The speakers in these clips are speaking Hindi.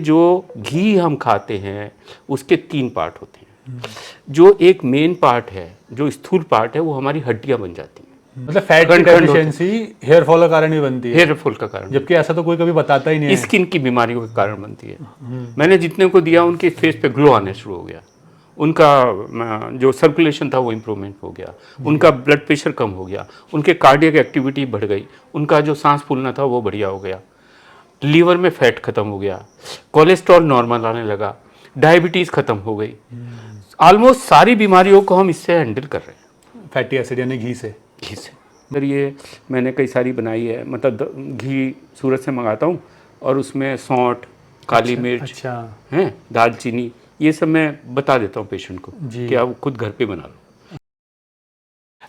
जो घी हम खाते हैं उसके 3 पार्ट होते हैं। जो एक मेन पार्ट है, जो स्थूल पार्ट है, वो हमारी हड्डियां बन जाती हैं। मतलब फैट की डेफिशिएंसी हेयर फॉल का कारण भी बनती है। हेयर फॉल का कारण, जबकि ऐसा तो कोई कभी बताता ही नहीं है। स्किन की बीमारियों के कारण बनती है। मैंने जितने को दिया उनके फेस पे ग्लो आने शुरू हो गया, उनका जो सर्कुलेशन था वो इम्प्रूवमेंट हो गया, उनका ब्लड प्रेशर कम हो गया, उनके कार्डियक एक्टिविटी बढ़ गई, उनका जो सांस फूलना था वो बढ़िया हो गया, लीवर में फैट खत्म हो गया, कोलेस्ट्रॉल नॉर्मल आने लगा, डायबिटीज़ खत्म हो गई। ऑलमोस्ट सारी बीमारियों को हम इससे हैंडल कर रहे हैं, फैटी एसिड यानी घी से। अगर ये मैंने कई सारी बनाई है, मतलब घी सूरत से मंगाता हूँ और उसमें सौंठ, काली मिर्च हैं, दालचीनी, ये सब मैं बता देता हूँ पेशेंट को कि आप खुद घर पे बना लो।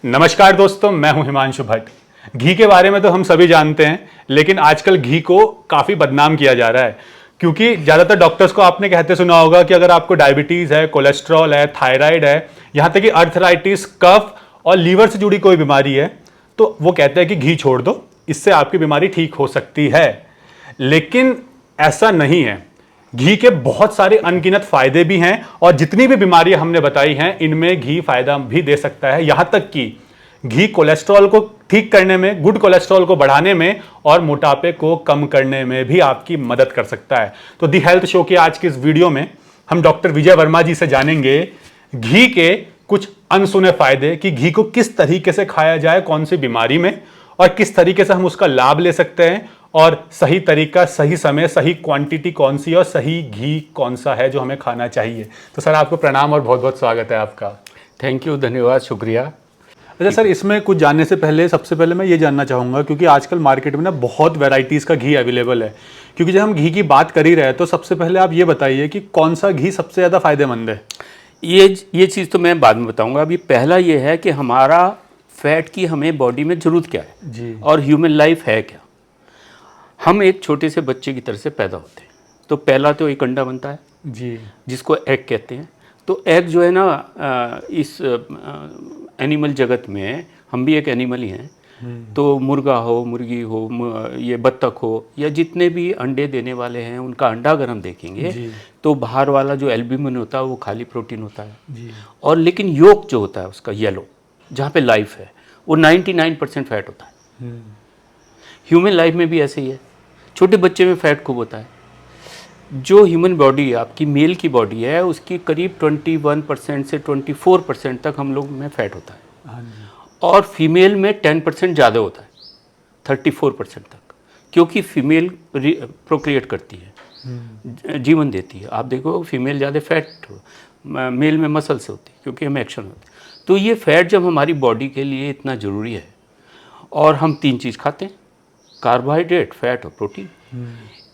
नमस्कार दोस्तों, मैं हूं हिमांशु भट्ट। घी के बारे में तो हम सभी जानते हैं, लेकिन आजकल घी को काफ़ी बदनाम किया जा रहा है, क्योंकि ज़्यादातर डॉक्टर्स को आपने कहते सुना होगा कि अगर आपको डायबिटीज़ है, कोलेस्ट्रॉल है, थायराइड है, यहाँ तक कि अर्थराइटिस, कफ और लीवर से जुड़ी कोई बीमारी है, तो वो कहते हैं कि घी छोड़ दो, इससे आपकी बीमारी ठीक हो सकती है। लेकिन ऐसा नहीं है। घी के बहुत सारे अनगिनत फायदे भी हैं, और जितनी भी बीमारियां हमने बताई हैं, इनमें घी फायदा भी दे सकता है। यहां तक कि घी कोलेस्ट्रॉल को ठीक करने में, गुड कोलेस्ट्रॉल को बढ़ाने में और मोटापे को कम करने में भी आपकी मदद कर सकता है। तो दी हेल्थ शो के आज की इस वीडियो में हम डॉक्टर विजय वर्मा जी से जानेंगे घी के कुछ अनसुने फायदे, कि घी को किस तरीके से खाया जाए, कौन सी बीमारी में, और किस तरीके से हम उसका लाभ ले सकते हैं, और सही तरीका, सही समय, सही क्वांटिटी कौन सी, और सही घी कौन सा है जो हमें खाना चाहिए। तो सर, आपको प्रणाम और बहुत बहुत स्वागत है आपका। थैंक यू, धन्यवाद, शुक्रिया। अच्छा सर, इसमें कुछ जानने से पहले सबसे पहले मैं ये जानना चाहूँगा, क्योंकि आजकल मार्केट में ना बहुत वैरायटीज़ का घी अवेलेबल है, क्योंकि जब हम घी की बात कर ही रहे हैं, तो सबसे पहले आप ये बताइए कि कौन सा घी सबसे ज़्यादा फायदेमंद है। ये चीज़ तो मैं बाद में बताऊंगा। अभी पहला ये है कि हमारा फैट की हमें बॉडी में ज़रूरत क्या है जी। और ह्यूमन लाइफ है क्या। हम एक छोटे से बच्चे की तरह से पैदा होते हैं, तो पहला तो एक अंडा बनता है जी, जिसको एग कहते हैं। तो एग जो है ना, इस एनिमल जगत में हम भी एक एनिमल ही हैं। तो मुर्गा हो, मुर्गी हो, ये बत्तख हो, या जितने भी अंडे देने वाले हैं, उनका अंडा अगर हम देखेंगे तो बाहर वाला जो एल्ब्यूमिन होता है वो खाली प्रोटीन होता है जी। और लेकिन योक जो होता है उसका येलो, जहाँ पे लाइफ है, वो 99% फैट होता है। ह्यूमन लाइफ में भी ऐसे ही है, छोटे बच्चे में फैट खूब होता है। जो ह्यूमन बॉडी है, आपकी मेल की बॉडी है, उसकी करीब 21% से 24% तक हम लोग में फैट होता है, और फीमेल में 10% ज़्यादा होता है, 34% तक, क्योंकि फीमेल प्रोक्रिएट करती है, जीवन देती है। आप देखो, फीमेल ज़्यादा फैट मेल में मसल से होती है, क्योंकि हमें एक्शन होती है। तो ये फैट जब हमारी बॉडी के लिए इतना ज़रूरी है, और हम 3 चीज़ खाते हैं, कार्बोहाइड्रेट, फैट और प्रोटीन,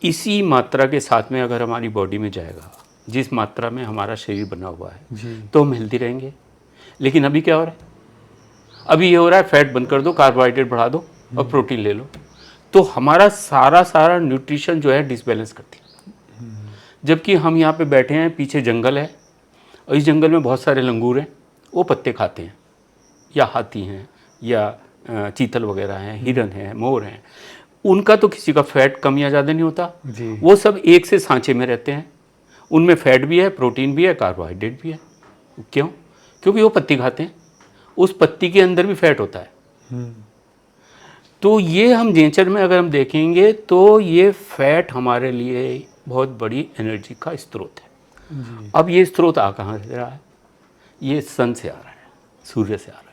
इसी मात्रा के साथ में अगर हमारी बॉडी में जाएगा, जिस मात्रा में हमारा शरीर बना हुआ है, तो हम हेल्दी रहेंगे। लेकिन अभी क्या हो रहा है? अभी ये हो रहा है, फैट बंद कर दो, कार्बोहाइड्रेट बढ़ा दो और प्रोटीन ले लो, तो हमारा सारा न्यूट्रिशन जो है डिसबैलेंस करती है। जबकि हम यहाँ पे बैठे हैं, पीछे जंगल है, और इस जंगल में बहुत सारे लंगूर हैं, वो पत्ते खाते हैं, या हाथी हैं, या चीतल वगैरह हैं, हिरन हैं, मोर हैं। उनका तो किसी का फैट कम या ज़्यादा नहीं होता जी। वो सब एक से सांचे में रहते हैं, उनमें फैट भी है, प्रोटीन भी है, कार्बोहाइड्रेट भी है। क्यों? क्योंकि वो पत्ती खाते हैं, उस पत्ती के अंदर भी फैट होता है। तो ये हम नेचर में अगर हम देखेंगे तो ये फैट हमारे लिए बहुत बड़ी एनर्जी का स्रोत है जी। अब ये स्रोत आ कहाँ से रहा है? ये सन से आ रहा है, सूर्य से आ रहा है।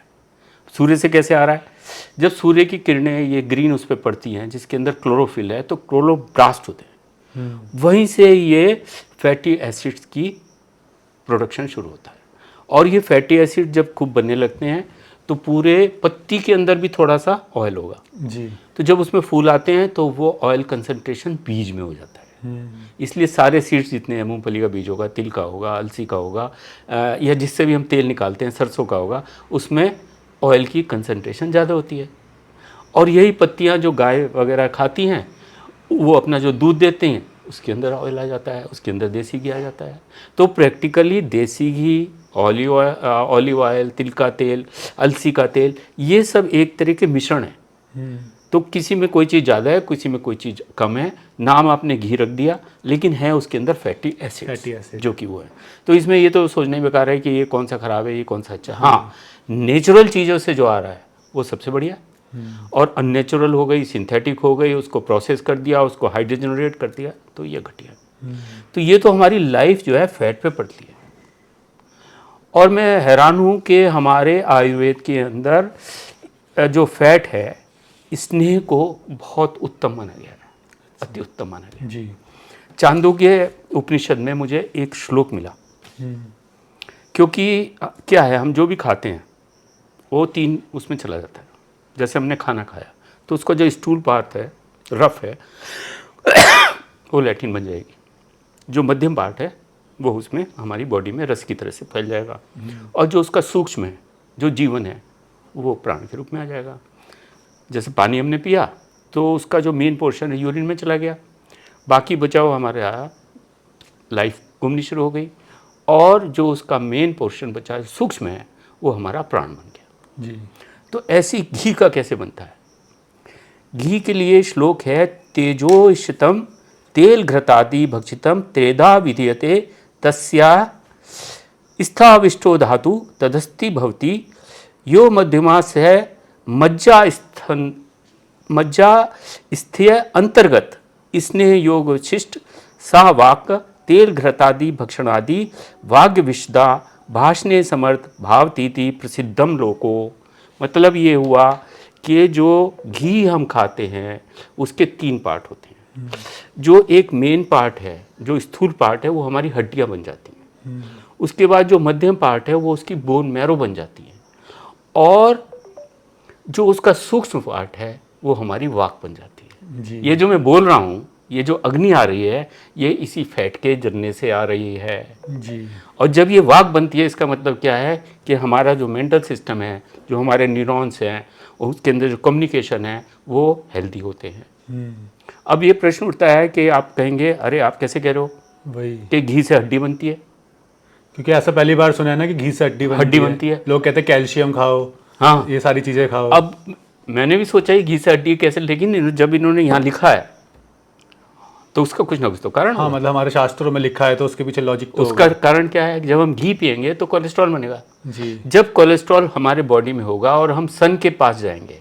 सूर्य से कैसे आ रहा है? जब सूर्य की किरणें ये ग्रीन उस पर पड़ती हैं, जिसके अंदर क्लोरोफिल है, तो क्लोरोब्लास्ट होते हैं, वहीं से ये फैटी एसिड्स की प्रोडक्शन शुरू होता है। और ये फैटी एसिड जब खूब बनने लगते हैं, तो पूरे पत्ती के अंदर भी थोड़ा सा ऑयल होगा जी। तो जब उसमें फूल आते हैं, तो वो ऑयल कंसंट्रेशन बीज में हो जाता है। इसलिए सारे सीड्स जितने हैं, मूंगफली का बीज होगा, तिल का होगा, अलसी का होगा, या जिससे भी हम तेल निकालते हैं, सरसों का होगा, उसमें ऑयल की कंसंट्रेशन ज़्यादा होती है। और यही पत्तियां जो गाय वगैरह खाती हैं, वो अपना जो दूध देते हैं, उसके अंदर ऑयल आ जाता है, उसके अंदर देसी घी आ जाता है। तो प्रैक्टिकली देसी घी, ऑलिव ऑयल, तिल का तेल, अलसी का तेल, ये सब एक तरह के मिश्रण है। तो किसी में कोई चीज़ ज़्यादा है, किसी में कोई चीज़ कम है, नाम आपने घी रख दिया, लेकिन है उसके अंदर फैटी एसिड जो कि वो है। तो इसमें ये तो सोचना ही बेकार है कि ये कौन सा ख़राब है, ये कौन सा अच्छा। हाँ, नेचुरल चीज़ों से जो आ रहा है वो सबसे बढ़िया, और अननेचुरल हो गई, सिंथेटिक हो गई, उसको प्रोसेस कर दिया, उसको हाइड्रोजनरेट कर दिया, तो ये घटिया। तो ये तो हमारी लाइफ जो है फैट पे पड़ती है। और मैं हैरान हूँ कि हमारे आयुर्वेद के अंदर जो फैट है, स्नेह को बहुत उत्तम माना गया है, अति उत्तम माना गया जी। चांदोग्य उपनिषद में मुझे एक श्लोक मिला, क्योंकि क्या है, हम जो भी खाते हैं वो 3 उसमें चला जाता है। जैसे हमने खाना खाया तो उसका जो स्टूल पार्ट है, रफ है, वो लैट्रिन बन जाएगी। जो मध्यम पार्ट है वो उसमें हमारी बॉडी में रस की तरह से फैल जाएगा, और जो उसका सूक्ष्म है, जो जीवन है, वो प्राण के रूप में आ जाएगा। जैसे पानी हमने पिया तो उसका जो मेन पोर्शन है यूरिन में चला गया, बाकी बचा हुआ हमारे लाइफ घूमनी शुरू हो गई, और जो उसका मेन पोर्शन बचा सूक्ष्म है वो हमारा प्राण बन गया जी। तो ऐसी घी का कैसे बनता है? घी के लिए श्लोक है, तेजोष्यतम तेल घृतादि भक्षितम त्रेधा विधीयते तस्या स्थाविष्टो धातु तदस्ति भवति यो मध्यमा से मज्जा स्थ्य अंतर्गत स्नेह योग विशिष्ट सा वाक तेल घृतादि भक्षणादि वाग्य विशदा भाषणे समर्थ भावतीति प्रसिद्धम लोको। मतलब ये हुआ कि जो घी हम खाते हैं उसके 3 पार्ट होते हैं। जो एक मेन पार्ट है, जो स्थूल पार्ट है, वो हमारी हड्डियां बन जाती हैं। उसके बाद जो मध्यम पार्ट है वो उसकी बोन मैरो बन जाती है, और जो उसका सूक्ष्म पार्ट है वो हमारी वाक बन जाती है जी। ये जो मैं बोल रहा हूँ, ये जो अग्नि आ रही है, ये इसी फैट के जरने से आ रही है जी। और जब ये वाक बनती है, इसका मतलब क्या है कि हमारा जो मेंटल सिस्टम है, जो हमारे न्यूरॉन्स हैं, उसके अंदर जो कम्युनिकेशन है वो हेल्दी होते हैं। अब ये प्रश्न उठता है कि आप कहेंगे, अरे आप कैसे कह रहे हो वही कि घी से हड्डी बनती है? क्योंकि ऐसा पहली बार सुना है ना कि घी से हड्डी बनती है। लोग कहते हैं कैल्शियम खाओ, हाँ, ये सारी चीजें खाओ। अब मैंने भी सोचा ही घी से हड्डी कैसे, लेकिन जब इन्होंने यहाँ लिखा है तो उसका कुछ ना कुछ तो कारण हाँ, होगा। मतलब हमारे शास्त्रों में लिखा है तो उसके पीछे लॉजिक तो उसका कारण क्या है? जब हम घी पियेंगे तो कोलेस्ट्रॉल बनेगा। जी। जब कोलेस्ट्रॉल हमारे बॉडी में होगा और हम सन के पास जाएंगे,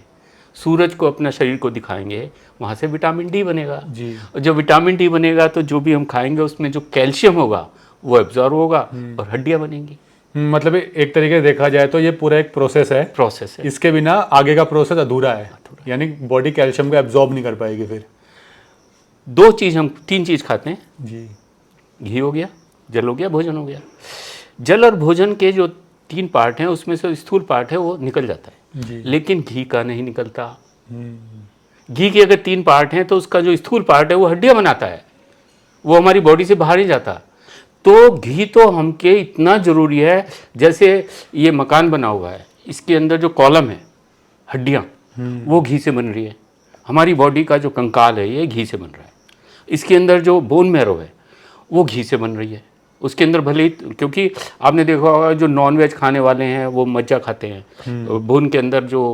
सूरज को, अपना शरीर को दिखाएंगे, वहाँ से विटामिन डी बनेगा जी। और जब विटामिन डी बनेगा तो जो भी हम खाएंगे उसमें जो कैल्शियम होगा वो एब्जॉर्ब होगा और हड्डियाँ बनेंगी। मतलब एक तरीके से देखा जाए तो ये पूरा एक प्रोसेस है। इसके बिना आगे का प्रोसेस अधूरा है, यानी बॉडी कैल्शियम को एब्जॉर्ब नहीं कर पाएगी। फिर 3 चीज़ खाते हैं जी। घी हो गया, जल हो गया, भोजन हो गया। जल और भोजन के जो 3 पार्ट हैं उसमें से स्थूल पार्ट है वो निकल जाता है जी। लेकिन घी का नहीं निकलता। घी के अगर 3 पार्ट हैं तो उसका जो स्थूल पार्ट है वो हड्डियां बनाता है, वो हमारी बॉडी से बाहर नहीं जाता। तो घी तो हमके इतना ज़रूरी है, जैसे ये मकान बना हुआ है, इसके अंदर जो कॉलम है, हड्डियाँ, वो घी से बन रही है। हमारी बॉडी का जो कंकाल है ये घी से बन रहा है। इसके अंदर जो बोन मैरो है वो घी से बन रही है। उसके अंदर भले ही, क्योंकि आपने देखा होगा जो नॉनवेज खाने वाले हैं वो मज्जा खाते हैं, बोन के अंदर जो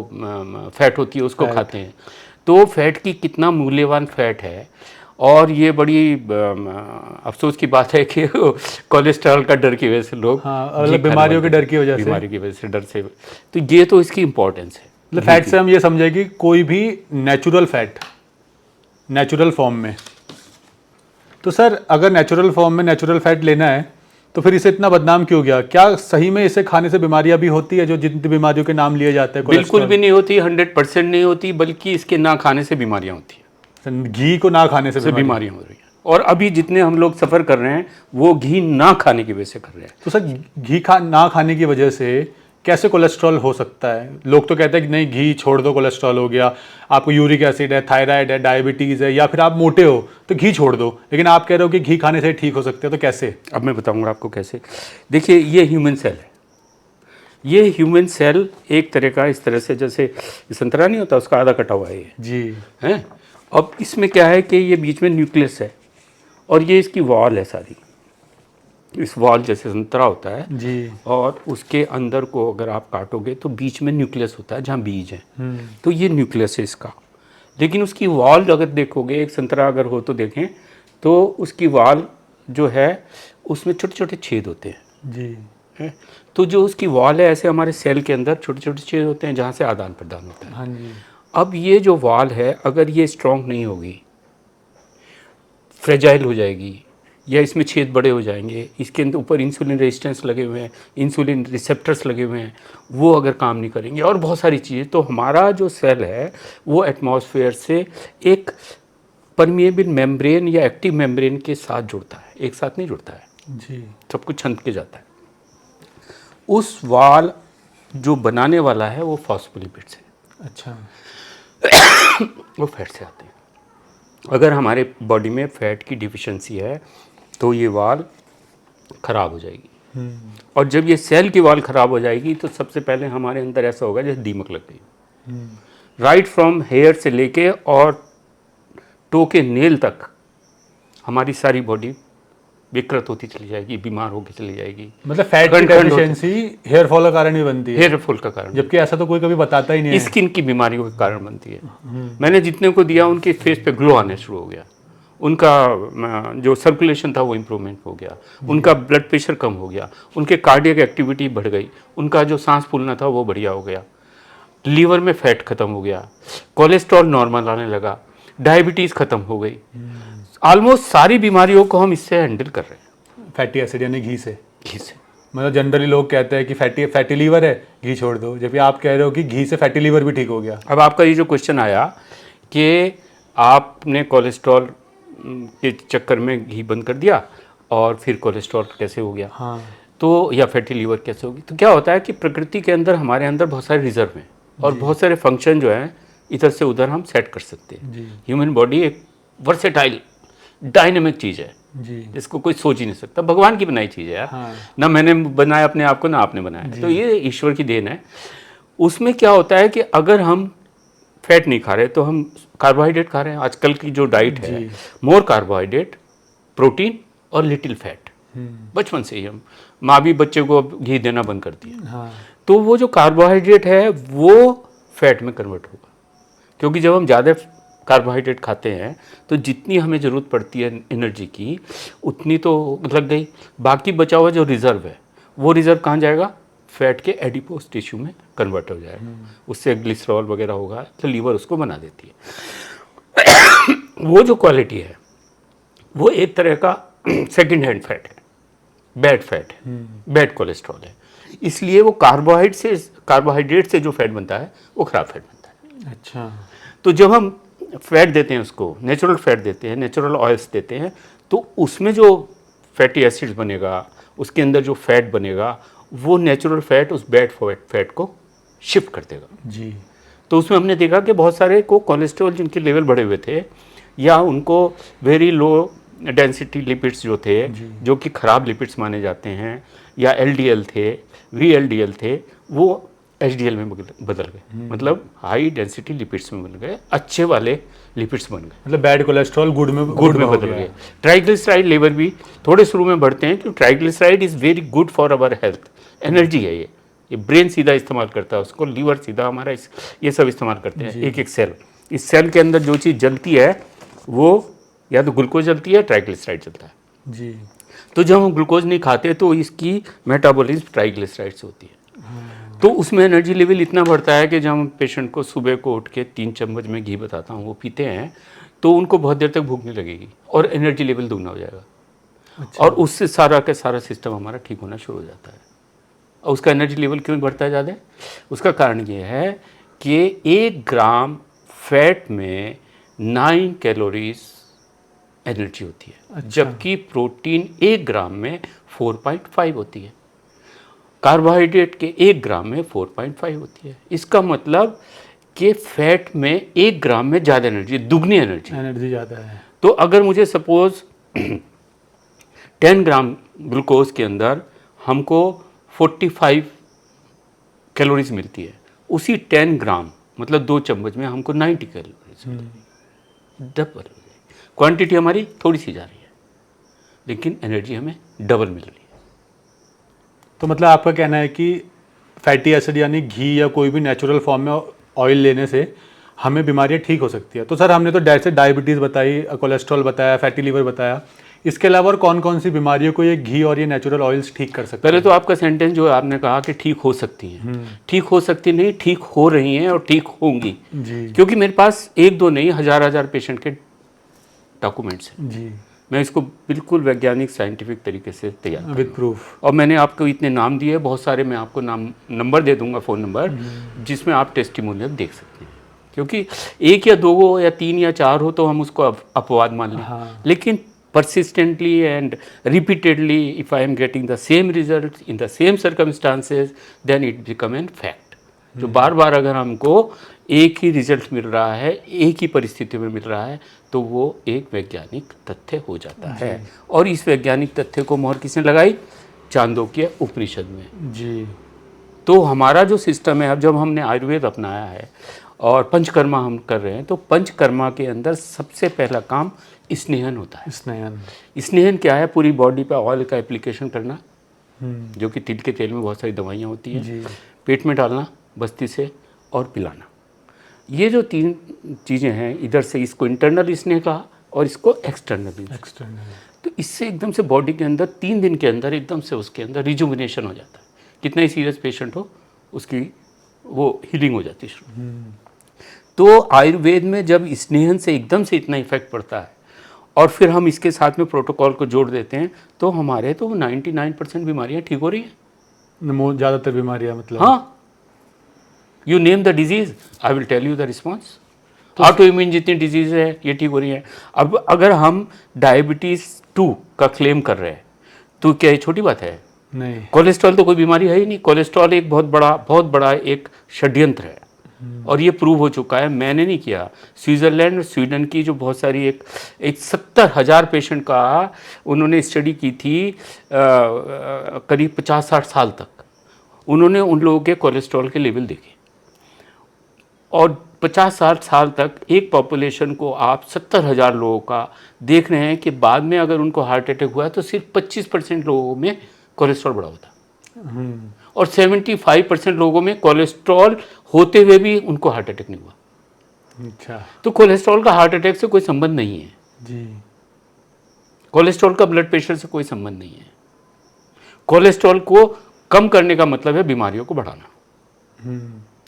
फैट होती है उसको खाते हैं। तो फैट की कितना मूल्यवान फैट है। और ये बड़ी अफसोस की बात है कि कोलेस्ट्रॉल का डर की वजह से लोग, बीमारियों के डर की वजह से, बीमारी की वजह से डर से, तो ये तो इसकी इम्पोर्टेंस है। मतलब फैट से हम ये समझे कि कोई भी नेचुरल फैट नेचुरल फॉर्म में, तो सर अगर नेचुरल फॉर्म में नेचुरल फैट लेना है तो फिर इसे इतना बदनाम क्यों गया? क्या सही में इसे खाने से बीमारियां भी होती है, जो जितनी बीमारियों के नाम लिए जाते हैं? बिल्कुल भी नहीं होती, 100% नहीं होती, बल्कि इसके ना खाने से बीमारियां होती हैं। घी को ना खाने से बीमारियां हो रही हैं, और अभी जितने हम लोग सफ़र कर रहे हैं वो घी ना खाने की वजह से कर रहे हैं। तो सर घी ना खाने की वजह से कैसे कोलेस्ट्रॉल हो सकता है? लोग तो कहते हैं कि नहीं घी छोड़ दो, कोलेस्ट्रॉल हो गया, आपको यूरिक एसिड है, थायराइड है, डायबिटीज़ है, या फिर आप मोटे हो तो घी छोड़ दो, लेकिन आप कह रहे हो कि घी खाने से ठीक हो सकते हैं, तो कैसे? अब मैं बताऊंगा आपको कैसे। देखिए, ये ह्यूमन सेल है। ये ह्यूमन सेल एक तरह का, इस तरह से जैसे संतरा नहीं होता उसका आधा कटा हुआ है ये जी है। अब इसमें क्या है कि ये बीच में न्यूक्लियस है और ये इसकी वॉल है सारी, इस वॉल जैसे संतरा होता है जी, और उसके अंदर को अगर आप काटोगे तो बीच में न्यूक्लियस होता है जहाँ बीज है, तो ये न्यूक्लियस है इसका। लेकिन उसकी वॉल अगर देखोगे, एक संतरा अगर हो तो देखें, तो उसकी वॉल जो है उसमें छोटे छोटे छेद होते हैं जी। है? तो जो उसकी वॉल है, ऐसे हमारे सेल के अंदर छोटे छोटे छेद होते हैं जहाँ से आदान प्रदान होता है। हाँ जी। अब ये जो वॉल है, अगर ये स्ट्रॉन्ग नहीं होगी, फ्रेजाइल हो जाएगी, या इसमें छेद बड़े हो जाएंगे, इसके अंदर ऊपर इंसुलिन रेजिस्टेंस लगे हुए हैं, इंसुलिन रिसेप्टर्स लगे हुए हैं, वो अगर काम नहीं करेंगे और बहुत सारी चीज़ें, तो हमारा जो सेल है वो एटमॉस्फेयर से एक परमिएबल मेम्ब्रेन या एक्टिव मेम्ब्रेन के साथ जुड़ता है, एक साथ नहीं जुड़ता है, जी। सब कुछ छंद के जाता है। उस वाल जो बनाने वाला है वो फॉस्फोलिपिड्स है, अच्छा। वो फैट से आते हैं। अगर हमारे बॉडी में फैट की डिफिशिएंसी है तो ये वाल खराब हो जाएगी, और जब ये सेल की वाल खराब हो जाएगी तो सबसे पहले हमारे अंदर ऐसा होगा जैसे दीमक लग गई। राइट फ्रॉम हेयर से लेके और टो के नेल तक हमारी सारी बॉडी विकृत होती चली जाएगी, बीमार होकर चली जाएगी। मतलब फैट की खंड खंड डेफिशिएंसी हेयर फॉल का कारण भी बनती है, हेयर फॉल का कारण, जबकि ऐसा तो कोई कभी बताता ही नहीं है। स्किन की बीमारियों के कारण बनती है। मैंने जितने को दिया उनके फेस पे ग्लो आने शुरू हो गया, उनका जो सर्कुलेशन था वो इम्प्रूवमेंट हो गया, उनका ब्लड प्रेशर कम हो गया, उनके कार्डियक एक्टिविटी बढ़ गई, उनका जो सांस फूलना था वो बढ़िया हो गया, लीवर में फैट खत्म हो गया, कोलेस्ट्रॉल नॉर्मल आने लगा, डायबिटीज़ खत्म हो गई। ऑलमोस्ट सारी बीमारियों को हम इससे हैंडल कर रहे हैं, फैटी एसिड यानी घी से। घी से। मतलब जनरली लोग कहते हैं कि फैटी लीवर है, घी छोड़ दो, जबकि आप कह रहे हो कि घी से फैटी लीवर भी ठीक हो गया। अब आपका ये जो क्वेश्चन आया कि आपने कोलेस्ट्रॉल के चक्कर में घी बंद कर दिया और फिर कोलेस्ट्रॉल कैसे हो गया, हाँ। तो या फैटी लीवर कैसे होगी, तो क्या होता है कि प्रकृति के अंदर हमारे अंदर बहुत सारे रिजर्व हैं और बहुत सारे फंक्शन जो हैं इधर से उधर हम सेट कर सकते हैं। ह्यूमन बॉडी एक वर्सेटाइल डायनेमिक चीज़ है जी। जिसको कोई सोच ही नहीं सकता, भगवान की बनाई चीज़ है यार। हाँ। ना मैंने बनाया अपने आप को, ना आपने बनाया, तो ये ईश्वर की देन है। उसमें क्या होता है कि अगर हम फैट नहीं खा रहे तो हम कार्बोहाइड्रेट खा रहे हैं। आजकल की जो डाइट है, मोर कार्बोहाइड्रेट, प्रोटीन और लिटिल फैट। बचपन से ही हम माँ भी बच्चे को अब घी देना बंद करती है। हाँ। तो वो जो कार्बोहाइड्रेट है वो फैट में कन्वर्ट होगा, क्योंकि जब हम ज़्यादा कार्बोहाइड्रेट खाते हैं तो जितनी हमें ज़रूरत पड़ती है एनर्जी की उतनी तो लग गई, बाकी बचा हुआ जो रिज़र्व है वो रिज़र्व कहाँ जाएगा, फैट के एडिपोज टिश्यू में कन्वर्ट हो जाएगा, उससे ग्लिसरॉल वगैरह होगा तो लीवर उसको बना देती है। वो जो क्वालिटी है वो एक तरह का सेकंड हैंड फैट है, बैड फैट है, बैड कोलेस्ट्रॉल है, इसलिए वो कार्बोहाइड्रेट से जो फैट बनता है वो खराब फैट बनता है। अच्छा। तो जब हम फैट देते हैं, उसको नेचुरल फैट देते हैं, नेचुरल ऑयल्स देते हैं, तो उसमें जो फैटी एसिड्स बनेगा, उसके अंदर जो फैट बनेगा, वो नेचुरल फैट उस बैड फैट को शिफ्ट कर देगा जी। तो उसमें हमने देखा कि बहुत सारे को कोलेस्ट्रॉल जिनके लेवल बढ़े हुए थे या उनको वेरी लो डेंसिटी लिपिड्स जो थे, जो कि ख़राब लिपिड्स माने जाते हैं, या एलडीएल थे, वीएलडीएल थे, वो एचडीएल में बदल गए, मतलब हाई डेंसिटी लिपिड्स में बन गए, अच्छे वाले लिपिड्स बन गए, मतलब बैड कोलेस्ट्रॉल गुड में बदल गए। ट्राइग्लिसराइड लेवल भी थोड़े शुरू में बढ़ते हैं, क्योंकि triglyceride is very good for our health, energy है ये ब्रेन सीधा इस्तेमाल करता है उसको, लीवर सीधा हमारा ये सब इस्तेमाल करते हैं, एक एक सेल। इस सेल के अंदर जो चीज़ जलती है वो या तो ग्लूकोज जलती है, ट्राइग्लिसराइड जलता है जी। तो जब हम ग्लूकोज नहीं खाते तो इसकी मेटाबॉलिज्म ट्राइग्लिसराइड से होती है। तो उसमें एनर्जी लेवल इतना बढ़ता है कि जब हम पेशेंट को सुबह को उठ के 3 चम्मच में घी बताता हूँ वो पीते हैं तो उनको बहुत देर तक भूख नहीं लगेगी और एनर्जी लेवल दुगना हो जाएगा। अच्छा। और उससे सारा का सारा सिस्टम हमारा ठीक होना शुरू हो जाता है। और उसका एनर्जी लेवल क्यों बढ़ता है ज़्यादा, उसका कारण ये है कि 1 ग्राम फैट में 9 कैलोरीज एनर्जी होती है। अच्छा। जबकि प्रोटीन 1 ग्राम में 4.5 होती है, कार्बोहाइड्रेट के 1 ग्राम में 4.5 होती है। इसका मतलब कि फैट में 1 ग्राम में ज़्यादा एनर्जी, दुगनी एनर्जी ज़्यादा है। तो अगर मुझे सपोज 10 ग्राम ग्लूकोज के अंदर हमको 45 कैलोरीज मिलती है, उसी 10 ग्राम मतलब 2 चम्मच में हमको 90 कैलोरीज डबल हो गई। क्वांटिटी हमारी थोड़ी सी जा रही है लेकिन एनर्जी हमें डबल मिल रही है। तो मतलब आपका कहना है कि फैटी एसिड यानी घी या कोई भी नेचुरल फॉर्म में ऑयल लेने से हमें बीमारियां ठीक हो सकती है। तो सर हमने तो जैसे डायबिटीज़ बताई, कोलेस्ट्रॉल बताया, फैटी लीवर बताया, इसके अलावा और कौन कौन सी बीमारियों को ये घी और ये नेचुरल ऑयल्स ठीक कर सकते पहले हैं? तो आपका सेंटेंस जो आपने कहा कि ठीक हो सकती हैं, ठीक हो सकती नहीं, ठीक हो रही हैं और ठीक होंगी। जी क्योंकि मेरे पास एक दो नहीं, हजार पेशेंट के डॉक्यूमेंट्स हैं। जी, मैं इसको बिल्कुल वैज्ञानिक साइंटिफिक तरीके से तैयार कर, विद प्रूफ। और मैंने आपको इतने नाम दिए, बहुत सारे मैं आपको नंबर दे दूंगा, फ़ोन नंबर, जिसमें आप टेस्टिमोनियल देख सकते हैं। क्योंकि एक या दो या तीन या चार हो तो हम उसको अपवाद मान लें, हाँ। लेकिन persistently and repeatedly if I am getting the same results in the same circumstances then it become an fact। जो बार बार अगर हमको एक ही रिजल्ट मिल रहा है, एक ही परिस्थिति में मिल रहा है, तो वो एक वैज्ञानिक तथ्य हो जाता है। और इस वैज्ञानिक तथ्य को मोहर किसने लगाई? चांदोक्य उपनिषद में। जी तो हमारा जो सिस्टम है, अब जब हमने आयुर्वेद अपनाया है और पंचकर्मा हम कर रहे हैं, तो पंचकर्मा के अंदर सबसे पहला काम स्नेहन होता है। स्नेहन क्या है? पूरी बॉडी पे ऑयल का एप्लीकेशन करना, जो कि तिल के तेल में बहुत सारी दवाइयाँ होती हैं, पेट में डालना बस्ती से, और पिलाना। ये जो तीन चीज़ें हैं, इधर से इसको इंटरनल स्नेह कहा और इसको एक्सटर्नल। तो इससे एकदम से बॉडी के अंदर 3 दिन के अंदर एकदम से उसके अंदर रिजुविनेशन हो जाता है। कितना ही सीरियस पेशेंट हो, उसकी वो हीलिंग हो जाती है। तो आयुर्वेद में जब स्नेहन से एकदम से इतना इफेक्ट पड़ता है और फिर हम इसके साथ में प्रोटोकॉल को जोड़ देते हैं, तो हमारे तो 99% बीमारियां ठीक हो रही हैं। ज़्यादातर बीमारियां मतलब? हाँ, you name the disease, I will tell you the response. Auto immune जितनी डिजीज है ये ठीक हो रही है। अब अगर हम डायबिटीज़ 2 का क्लेम कर रहे हैं, तो क्या ये छोटी बात है? नहीं। कोलेस्ट्रॉल तो कोई बीमारी है ही नहीं। कोलेस्ट्रॉल एक बहुत बड़ा एक षड्यंत्र है, और ये प्रूव हो चुका है। मैंने नहीं किया, स्विट्ज़रलैंड और स्वीडन की जो बहुत सारी एक 70,000 पेशेंट का उन्होंने स्टडी की थी, करीब 50-60 साल तक उन्होंने उन लोगों के कोलेस्ट्रॉल के लेवल देखे, और 50-60 साल तक एक पॉपुलेशन को आप 70,000 लोगों का देख रहे हैं कि बाद में अगर उनको हार्ट अटैक हुआ है तो सिर्फ 25% लोगों में कोलेस्ट्रॉल बढ़ा होता, और 75% लोगों में कोलेस्ट्रॉल होते हुए भी उनको हार्ट अटैक नहीं हुआ। अच्छा। तो कोलेस्ट्रॉल का हार्ट अटैक से कोई संबंध नहीं है जी। कोलेस्ट्रॉल का ब्लड प्रेशर से कोई संबंध नहीं है। कोलेस्ट्रॉल को कम करने का मतलब है बीमारियों को बढ़ाना।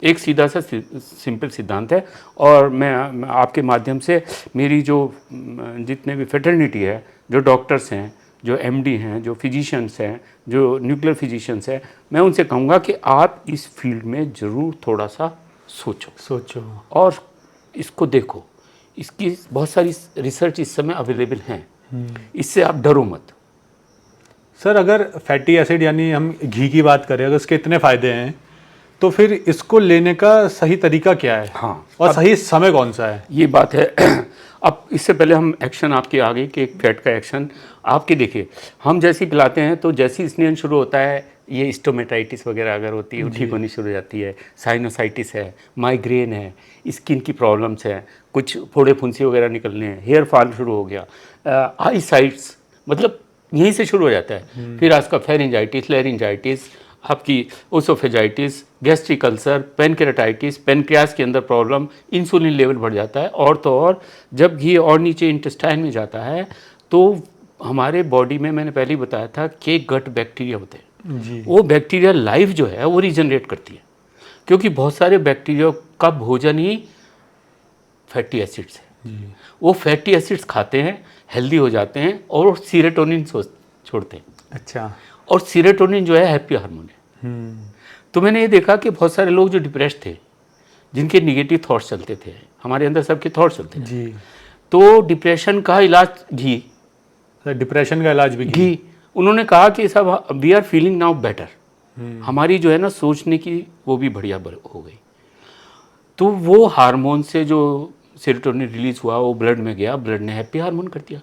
एक सीधा सा सिंपल सिद्धांत है। और मैं आपके माध्यम से मेरी जो जितने भी फेटर्निटी है, जो डॉक्टर्स हैं, जो एमडी हैं, जो फिजिशियंस हैं, जो न्यूक्लियर फिजिशियंस हैं, मैं उनसे कहूँगा कि आप इस फील्ड में ज़रूर थोड़ा सा सोचो और इसको देखो। इसकी बहुत सारी रिसर्च इस समय अवेलेबल हैं, इससे आप डरो मत। सर अगर फैटी एसिड यानी हम घी की बात करें, अगर इसके इतने फ़ायदे हैं, तो फिर इसको लेने का सही तरीका क्या है? हाँ, और सही समय कौन सा है? ये बात है। अब इससे पहले हम एक्शन आपके आगे कि एक फैट का एक्शन आपके देखिए, हम जैसे पिलाते हैं तो जैसे स्नेहन शुरू होता है, ये स्टोमेटाइटिस वगैरह अगर होती है वो ठीक होनी शुरू हो जाती है, साइनोसाइटिस है, माइग्रेन है, स्किन की प्रॉब्लम्स है, कुछ फोड़े फुंसी वगैरह निकलने हैं, हेयर फॉल शुरू हो गया, आई साइट्स, मतलब यहीं से शुरू हो जाता है। फिर आपका फेरिंजाइटिस, लेरिंजाइटिस, आपकी ओसोफेजाइटिस, गैस्ट्रिक अल्सर, पेनक्रेटाइटिस, पेनक्रियास के अंदर प्रॉब्लम, इंसुलिन लेवल बढ़ जाता है। और तो और जब घी और नीचे इंटेस्टाइन में जाता है तो हमारे बॉडी में, मैंने पहले ही बताया था कि गट बैक्टीरिया होते हैं जी। वो बैक्टीरिया लाइफ जो है वो रीजनरेट करती है, क्योंकि बहुत सारे बैक्टीरिया का भोजन ही फैटी एसिड्स है। वो फैटी एसिड्स खाते हैं, हेल्दी हो जाते हैं और सीरोटोनिन छोड़ते हैं। अच्छा। और सीरोटोनिन जो है हैप्पी हार्मोन है। तो मैंने ये देखा कि बहुत सारे लोग जो डिप्रेस्ड थे, जिनके निगेटिव थॉट्स चलते थे, हमारे अंदर सबके थॉट्स चलते थे जी, तो डिप्रेशन का इलाज घी, डिप्रेशन का इलाज भी घी। उन्होंने कहा कि सब we are feeling now better, हमारी जो है ना सोचने की वो भी बढ़िया हो गई। तो वो हार्मोन से जो सेरोटोनिन रिलीज हुआ वो ब्लड में गया, ब्लड ने हैप्पी हार्मोन कर दिया।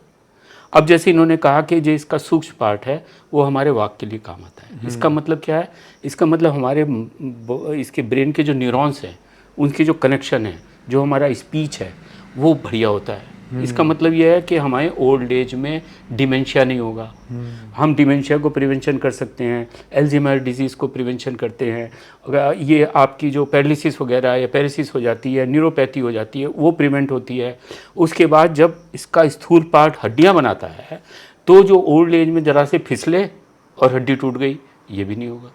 अब जैसे इन्होंने कहा कि जो इसका सूक्ष्म पार्ट है वो हमारे वाक के लिए काम आता है। इसका मतलब क्या है? इसका मतलब हमारे इसके ब्रेन के जो न्यूरॉन्स हैं उनकी जो कनेक्शन है, जो हमारा स्पीच है वो बढ़िया होता है। इसका मतलब यह है कि हमारे ओल्ड एज में डिमेंशिया नहीं होगा। हम डिमेंशिया को प्रिवेंशन कर सकते हैं, एल्जाइमर डिजीज़ को प्रिवेंशन करते हैं। अगर ये आपकी जो पैरालिसिस वगैरह या पैरालिसिस हो जाती है, न्यूरोपैथी हो जाती है, वो प्रिवेंट होती है। उसके बाद जब इसका स्थूल पार्ट हड्डियाँ बनाता है तो जो ओल्ड एज में ज़रा से फिसले और हड्डी टूट गई, ये भी नहीं होगा।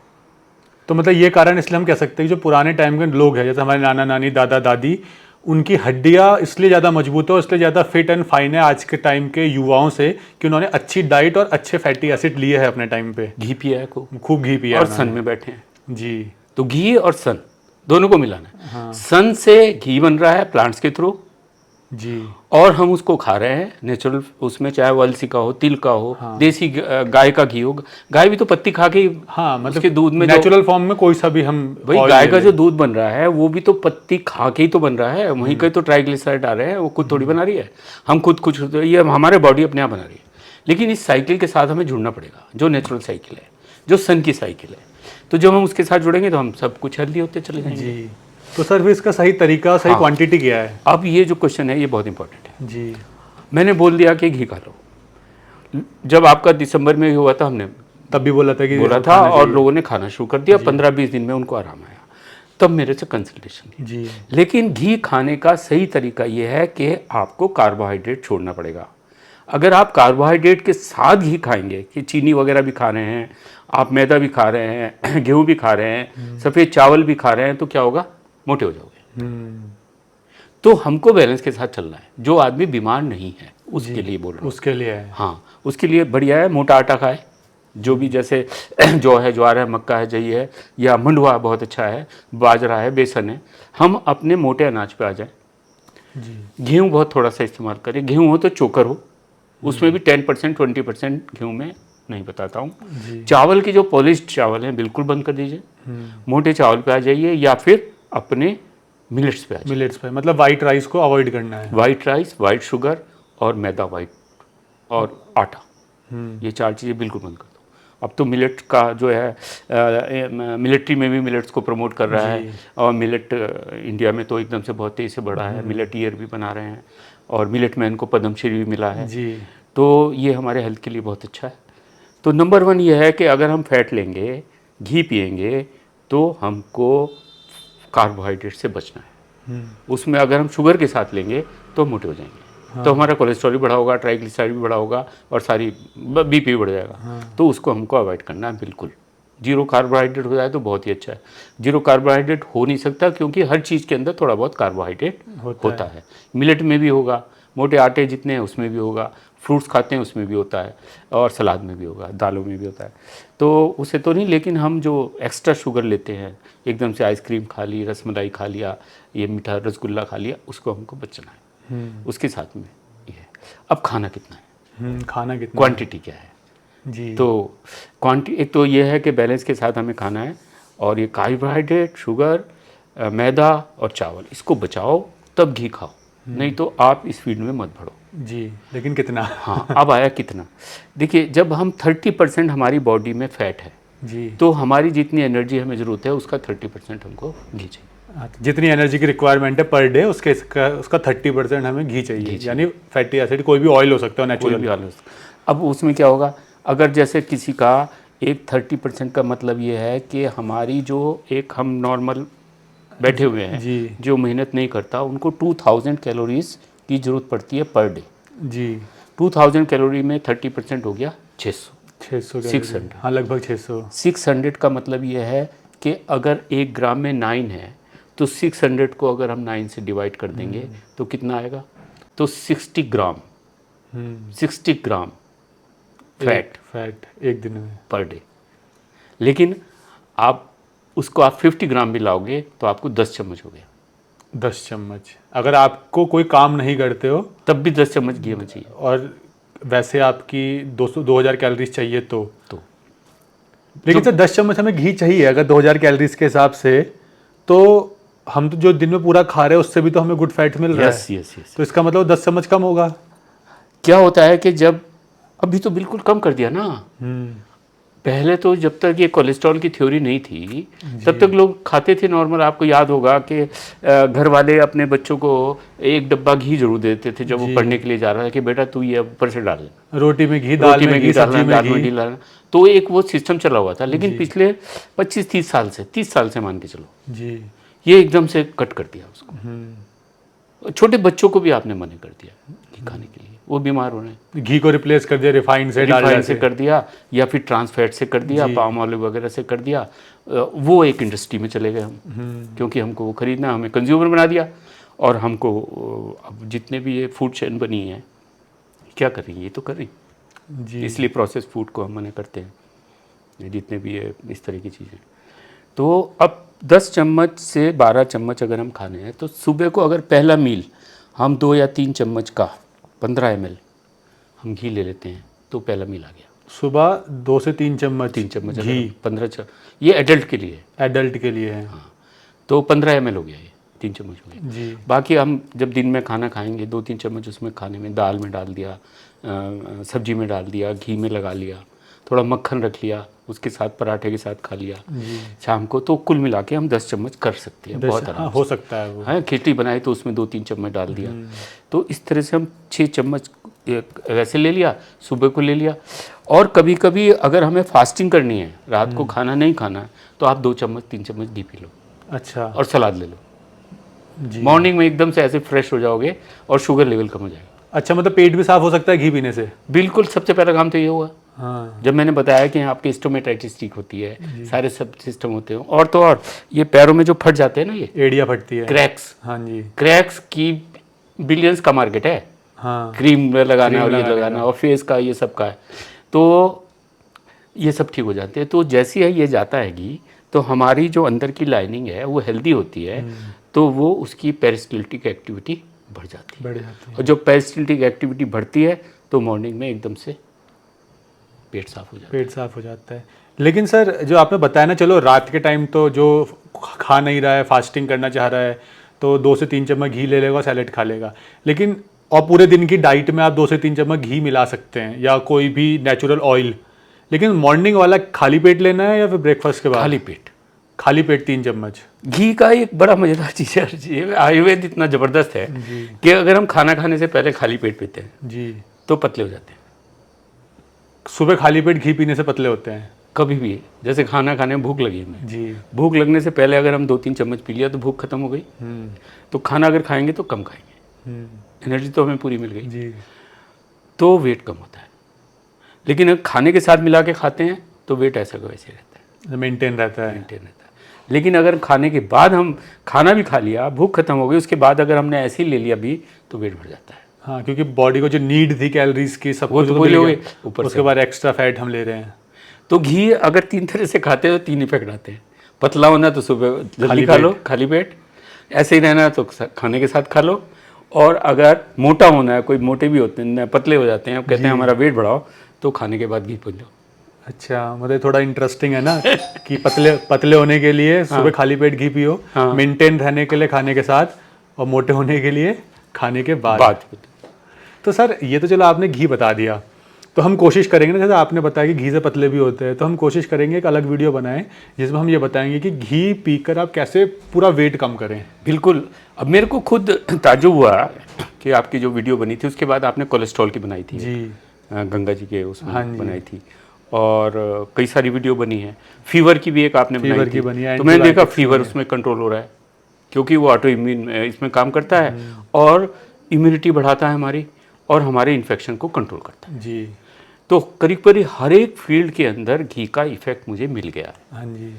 तो मतलब ये कारण इसलिए हम कह सकते हैं कि जो पुराने टाइम के लोग हैं, जैसे हमारे नाना नानी दादा दादी, उनकी हड्डियां इसलिए ज़्यादा मजबूत है और इसलिए ज़्यादा फिट एंड फाइन है आज के टाइम के युवाओं से कि उन्होंने अच्छी डाइट और अच्छे फैटी एसिड लिए हैं अपने टाइम पे। घी पिया है खूब घी पिया और है सन में बैठे हैं जी। तो घी और सन दोनों को मिलाना है। हाँ। सन से घी बन रहा है प्लांट्स के थ्रू जी। और हम उसको खा रहे हैं नेचुरल, उसमें चाहे वो अलसी का हो, तिल का हो, देसी गाय का घी हो। गाय भी तो पत्ती खा के ही, हाँ, मतलब उसके दूध में नेचुरल फॉर्म में कोई सा भी हम भाई oil गाय ले का लें। जो दूध बन रहा है वो भी तो पत्ती खा के ही तो बन रहा है, वहीं के तो ट्राइग्लिसराइड आ रहे हैं, वो खुद थोड़ी बना रही है। हम खुद कुछ, ये हमारे बॉडी अपने आप बना रही है। लेकिन इस साइकिल के साथ हमें जुड़ना पड़ेगा, जो नेचुरल साइकिल है, जो सन की साइकिल है। तो जब हम उसके साथ जुड़ेंगे तो हम सब कुछ हेल्दी होते चले जाएंगे जी। तो सर फिर इसका सही तरीका, सही क्वांटिटी क्या है? अब ये जो क्वेश्चन है ये बहुत इंपॉर्टेंट है। जी। मैंने बोल दिया कि घी खा लो। जब आपका दिसंबर में हुआ था, हमने तब भी बोला था कि बोला था और लोगों ने खाना शुरू कर दिया। 15-20 दिन में उनको आराम आया, तब मेरे से कंसल्टेशन की। जी। लेकिन घी खाने का सही तरीका ये है कि आपको कार्बोहाइड्रेट छोड़ना पड़ेगा। अगर आप कार्बोहाइड्रेट के साथ घी खाएंगे, कि चीनी वगैरह भी खा रहे हैं, आप मैदा भी खा रहे हैं, गेहूँ भी खा रहे हैं, सफ़ेद चावल भी खा रहे हैं, तो क्या होगा? मोटे हो जाओगे। तो हमको बैलेंस के साथ चलना है। जो आदमी बीमार नहीं है उसके लिए बोल रहा हूँ। उसके लिए है। हाँ, उसके लिए बढ़िया है मोटा आटा खाए, जो भी, जैसे जौ है, ज्वार है, मक्का है, जई है, या मंडुआ बहुत अच्छा है, बाजरा है, बेसन है। हम अपने मोटे अनाज पे आ जाएं। जी। गेहूँ बहुत थोड़ा सा इस्तेमाल करें। गेहूँ हो तो चोकर हो, उसमें भी 10% 20% गेहूँ में नहीं बताता हूँ। चावल की जो पॉलिश्ड चावल हैं बिल्कुल बंद कर दीजिए, मोटे चावल पे आ जाइए, या फिर अपने मिलेट्स पे आ जाइए। मिलेट्स पे, मतलब वाइट राइस को अवॉइड करना है। वाइट राइस, वाइट शुगर और मैदा वाइट और आटा, ये 4 चीज़ें बिल्कुल बंद कर दो। अब तो मिलेट का जो है, मिलिट्री में भी मिलेट्स को प्रमोट कर रहा है, और मिलेट इंडिया में तो एकदम से बहुत तेज़ी से बढ़ा है। मिलेट ईयर भी बना रहे हैं और मिलेट मैन को पद्मश्री भी मिला है जी। तो ये हमारे हेल्थ के लिए बहुत अच्छा है। तो नंबर 1 ये है कि अगर हम फैट लेंगे, घी पिएंगे, तो हमको कार्बोहाइड्रेट से बचना है। उसमें अगर हम शुगर के साथ लेंगे तो मोटे हो जाएंगे। तो हमारा कोलेस्ट्रॉल भी बढ़ा होगा, ट्राइग्लिसराइड भी बढ़ा होगा और सारी बीपी भी बढ़ जाएगा। तो उसको हमको अवॉइड करना है बिल्कुल। जीरो कार्बोहाइड्रेट हो जाए तो बहुत ही अच्छा है। जीरो कार्बोहाइड्रेट हो नहीं सकता क्योंकि हर चीज़ के अंदर थोड़ा बहुत कार्बोहाइड्रेट होता है। मिलेट में भी होगा, मोटे आटे जितने हैं उसमें भी होगा, फ्रूट्स खाते हैं उसमें भी होता है, और सलाद में भी होगा, दालों में भी होता है। तो उसे तो नहीं, लेकिन हम जो एक्स्ट्रा शुगर लेते हैं, एकदम से आइसक्रीम खा ली, रसमलाई खा लिया, ये मीठा रसगुल्ला खा लिया, उसको हमको बचना है। उसके साथ में ये है। अब खाना कितना है, खाना कितना, क्वांटिटी क्या है? जी। तो क्वांटिटी एक तो ये है कि बैलेंस के साथ हमें खाना है, और ये कार्बोहाइड्रेट, शुगर, मैदा और चावल, इसको बचाओ, तब घी खाओ। नहीं तो आप इस फील्ड में मत बढ़ो। जी। लेकिन कितना? हाँ, अब आया कितना। देखिए, जब हम 30% हमारी बॉडी में फैट है जी, तो हमारी जितनी एनर्जी हमें ज़रूरत है उसका 30% हमको घी चाहिए। जितनी एनर्जी की रिक्वायरमेंट है पर डे, उसका 30% हमें घी चाहिए। यानी फैटी एसिड, कोई भी ऑयल हो सकता है, कोई भी नेचुरल। ऑयल। अब उसमें क्या होगा, अगर जैसे किसी का एक 30% का मतलब ये है कि हमारी जो एक हम नॉर्मल बैठे हुए हैं जी। जो मेहनत नहीं करता, उनको 2000 कैलोरीज की ज़रूरत पड़ती है पर डे। जी। 2000 कैलोरी में 30% हो गया 600। 600। हाँ, लगभग 600। 600 का मतलब ये है कि अगर 1 ग्राम में 9 है तो 600 को अगर हम 9 से डिवाइड कर देंगे तो कितना आएगा? तो 60 ग्राम 60 ग्राम फैट एक दिन में पर डे। लेकिन आप उसको आप 50 ग्राम भी लाओगे तो आपको 10 चम्मच हो गया। 10 चम्मच। अगर आपको कोई काम नहीं करते हो तब भी 10 चम्मच घी होना चाहिए। और वैसे आपकी 2000 कैलोरीज चाहिए तो लेकिन तो सर 10 चम्मच हमें घी चाहिए अगर 2000 कैलोरीज के हिसाब से, तो हम तो जो दिन में पूरा खा रहे हैं उससे भी तो हमें गुड फैट मिल रहा है। यस। तो इसका मतलब 10 चम्मच कम होगा। क्या होता है कि जब अभी तो बिल्कुल कम कर दिया ना, पहले तो जब तक ये कोलेस्ट्रॉल की थ्योरी नहीं थी तब तक लोग खाते थे नॉर्मल। आपको याद होगा कि घर वाले अपने बच्चों को एक डब्बा घी जरूर देते थे जब वो पढ़ने के लिए जा रहा है कि बेटा तू ये ऊपर से डाल, रोटी में घी, दाल में घी, सब्जी में घी डालना। तो एक वो सिस्टम चला हुआ था, लेकिन पिछले 25-30 साल से, 30 साल से मान के चलो जी, ये एकदम से कट कर दिया उसको। छोटे बच्चों को भी आपने मना कर दिया घी खाने के लिए, वो बीमार हो रहे हैं। घी को रिप्लेस कर दिया रिफाइंड से, डालडा से कर दिया, या फिर ट्रांस फैट से कर दिया, पाम ऑलिव वगैरह से कर दिया। वो एक इंडस्ट्री में चले गए हम, क्योंकि हमको वो खरीदना, हमें कंज्यूमर बना दिया। और हमको अब जितने भी ये फूड चेन बनी है क्या कर रही है, ये तो कर रही जी, इसलिए प्रोसेस फूड को हम मना करते हैं, ये जितने भी ये इस तरह की चीज़ें। तो अब 10 चम्मच से 12 चम्मच अगर हम खाने हैं तो सुबह को अगर पहला मील हम 2 या 3 चम्मच का 15 ml हम घी ले लेते हैं तो पहला मील आ गया। सुबह 2 से 3 चम्मच, 3 चम्मच घी, 15 ये एडल्ट के लिए है। एडल्ट के लिए है। हाँ, तो 15 ml हो गया, ये 3 चम्मच हो गया। जी, बाकी हम जब दिन में खाना खाएंगे 2-3 चम्मच उसमें खाने में दाल में डाल दिया, सब्जी में डाल दिया, घी में लगा लिया, थोड़ा मक्खन रख लिया, उसके साथ पराठे के साथ खा लिया शाम को, तो कुल मिला के हम 10 चम्मच कर सकते हैं, बहुत आराम हो सकता है वो। हाँ, खिचड़ी बनाई तो उसमें 2-3 चम्मच डाल दिया। तो इस तरह से हम 6 चम्मच वैसे ले लिया, सुबह को ले लिया। और कभी कभी अगर हमें फास्टिंग करनी है, रात को खाना नहीं खाना, तो आप 2 चम्मच 3 चम्मच घी पी लो। अच्छा, और सलाद ले लो जी, मॉर्निंग में, एकदम से ऐसे फ्रेश हो जाओगे और शुगर लेवल कम हो जाएगा। अच्छा, मतलब पेट भी साफ हो सकता है घी पीने से? बिल्कुल, सबसे पहला काम तो ये हुआ। हाँ, जब मैंने बताया कि आपके स्टोमेटाइटिस ठीक होती है, सारे सब सिस्टम होते हैं। और तो और ये पैरों में जो फट जाते हैं ना, ये एड़िया फटती है, क्रैक्स, हाँ जी, क्रैक्स की बिलियंस का मार्केट है। हाँ, क्रीम लगाना और ये लगाने लगाना और फेस का, ये सब का है, तो ये सब ठीक हो जाते हैं। तो जैसे ही ये जाता है घी, तो हमारी जो अंदर की लाइनिंग है वो हेल्दी होती है, तो वो उसकी पेरिस्टल्टिक एक्टिविटी बढ़ जाती है। बढ़ जाती है। और जब पेरिस्टल्टिक एक्टिविटी बढ़ती है तो मॉर्निंग में एकदम से पेट साफ हो जाता है। पेट साफ हो जाता है। लेकिन सर, जो आपने बताया ना, चलो रात के टाइम तो जो खा नहीं रहा है, फास्टिंग करना चाह रहा है, तो 2 से 3 चम्मच घी ले लेगा, सैलेड खा लेगा। लेकिन और पूरे दिन की डाइट में आप 2 से 3 चम्मच घी मिला सकते हैं, या कोई भी नेचुरल ऑयल। लेकिन मॉर्निंग वाला खाली पेट लेना है या फिर ब्रेकफास्ट के बाद? खाली पेट, खाली पेट 3 चम्मच घी का एक बड़ा मजेदार चीज़ है, आयुर्वेद इतना ज़बरदस्त है कि अगर हम खाना खाने से पहले खाली पेट पीते हैं जी, तो पतले हो जाते हैं। सुबह खाली पेट घी पीने से पतले होते हैं? कभी भी, जैसे खाना खाने में भूख लगी हमें, जी, भूख लगने से पहले अगर हम 2-3 चम्मच पी लिया तो भूख खत्म हो गई। तो खाना अगर खाएंगे तो कम खाएंगे, एनर्जी तो हमें पूरी मिल गई, जी, तो वेट कम होता है। लेकिन अगर खाने के साथ मिला के खाते हैं तो वेट ऐसा का वैसे रहता है, मेंटेन रहता है। मेंटेन रहता है। लेकिन अगर खाने के बाद हम खाना भी खा लिया, भूख खत्म हो गई, उसके बाद अगर हमने ऐसे ही ले लिया भी, तो वेट बढ़ जाता है। हाँ, क्योंकि बॉडी को जो नीड थी कैलोरीज की, सब वो कुछ तो तो पूरी मिल हो गया। गई, ऊपर उसके बाद एक्स्ट्रा फैट हम ले रहे हैं। तो घी अगर 3 तरह से खाते हो तो 3 इफेक्ट आते हैं। पतला होना तो सुबह जल्दी खा लो, खाली पेट। ऐसे ही रहना तो खाने के साथ खा लो। और अगर मोटा होना है, कोई मोटे भी होते हैं, पतले हो जाते हैं, अब कहते हैं हमारा वेट बढ़ाओ, तो खाने के बाद घी पी लो। अच्छा, मतलब थोड़ा इंटरेस्टिंग है ना कि पतले होने के लिए सुबह खाली पेट घी पियो, मेंटेन रहने के लिए खाने के साथ, और मोटे होने के लिए खाने के बाद। तो सर, ये तो चलो आपने घी बता दिया, तो हम कोशिश करेंगे ना, जैसे आपने बताया कि घी से पतले भी होते हैं, तो हम कोशिश करेंगे एक अलग वीडियो बनाएं जिसमें हम ये बताएंगे कि घी पीकर आप कैसे पूरा वेट कम करें। बिल्कुल। अब मेरे को खुद ताज्जुब हुआ कि आपकी जो वीडियो बनी थी उसके बाद आपने कोलेस्ट्रॉल की बनाई थी जी, गंगा जी के उसमें बनाई थी, और कई सारी वीडियो बनी है। फीवर की भी एक आपने बनाई थी, तो मैंने देखा फीवर उसमें कंट्रोल हो रहा है, क्योंकि वो ऑटो इम्यून इसमें काम करता है और इम्यूनिटी बढ़ाता है हमारी, और हमारे इन्फेक्शन को कंट्रोल करता है जी। तो करीब करीब हर एक फील्ड के अंदर घी का इफेक्ट मुझे मिल गया। हाँ जी।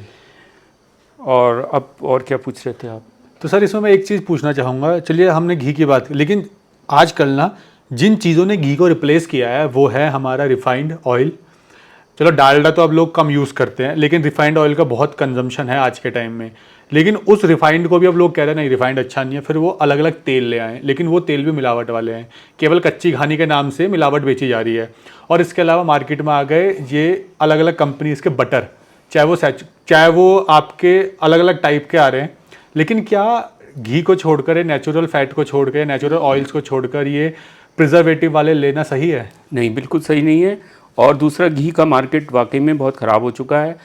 और अब और क्या पूछ रहे थे आप? तो सर, इसमें मैं एक चीज़ पूछना चाहूँगा। चलिए, हमने घी की बात की, लेकिन आजकल ना जिन चीज़ों ने घी को रिप्लेस किया है वो है हमारा रिफाइंड ऑयल। चलो, डालडा तो अब लोग कम यूज़ करते हैं, लेकिन रिफाइंड ऑयल का बहुत कंजम्पशन है आज के टाइम में। लेकिन उस रिफाइंड को भी अब लोग कह रहे हैं नहीं, रिफाइंड अच्छा नहीं है, फिर वो अलग अलग तेल ले आए, लेकिन वो तेल भी मिलावट वाले हैं। केवल कच्ची घानी के नाम से मिलावट बेची जा रही है। और इसके अलावा मार्केट में आ गए ये अलग अलग कंपनीज के बटर, चाहे वो आपके अलग अलग टाइप के आ रहे हैं। लेकिन क्या घी को छोड़कर, नेचुरल फैट को छोड़कर, नेचुरल ऑयल्स को छोड़कर ये प्रिजर्वेटिव वाले लेना सही है? नहीं, बिल्कुल सही नहीं है। और दूसरा, घी का मार्केट वाकई में बहुत ख़राब हो चुका है।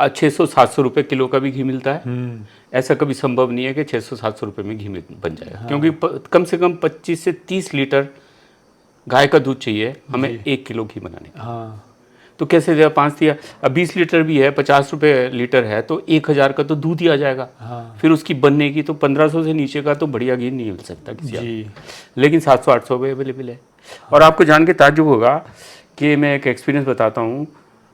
600-700 रुपये किलो का भी घी मिलता है। ऐसा कभी संभव नहीं है कि 600-700 रुपये में घी बन जाएगा। क्योंकि कम से कम 25 से 30 लीटर गाय का दूध चाहिए हमें 1 किलो घी बनाने का। तो कैसे देगा 5 दिया, अब 20 लीटर भी है, 50 रुपये लीटर है, तो 1000 का तो दूध ही आ जाएगा। फिर उसकी बनने की तो 1500 से नीचे का तो बढ़िया घी नहीं मिल सकता किसी। लेकिन 700-800 रुपये अवेलेबल है। और आपको जान के ताज्जुब होगा कि मैं एक एक्सपीरियंस बताता हूँ।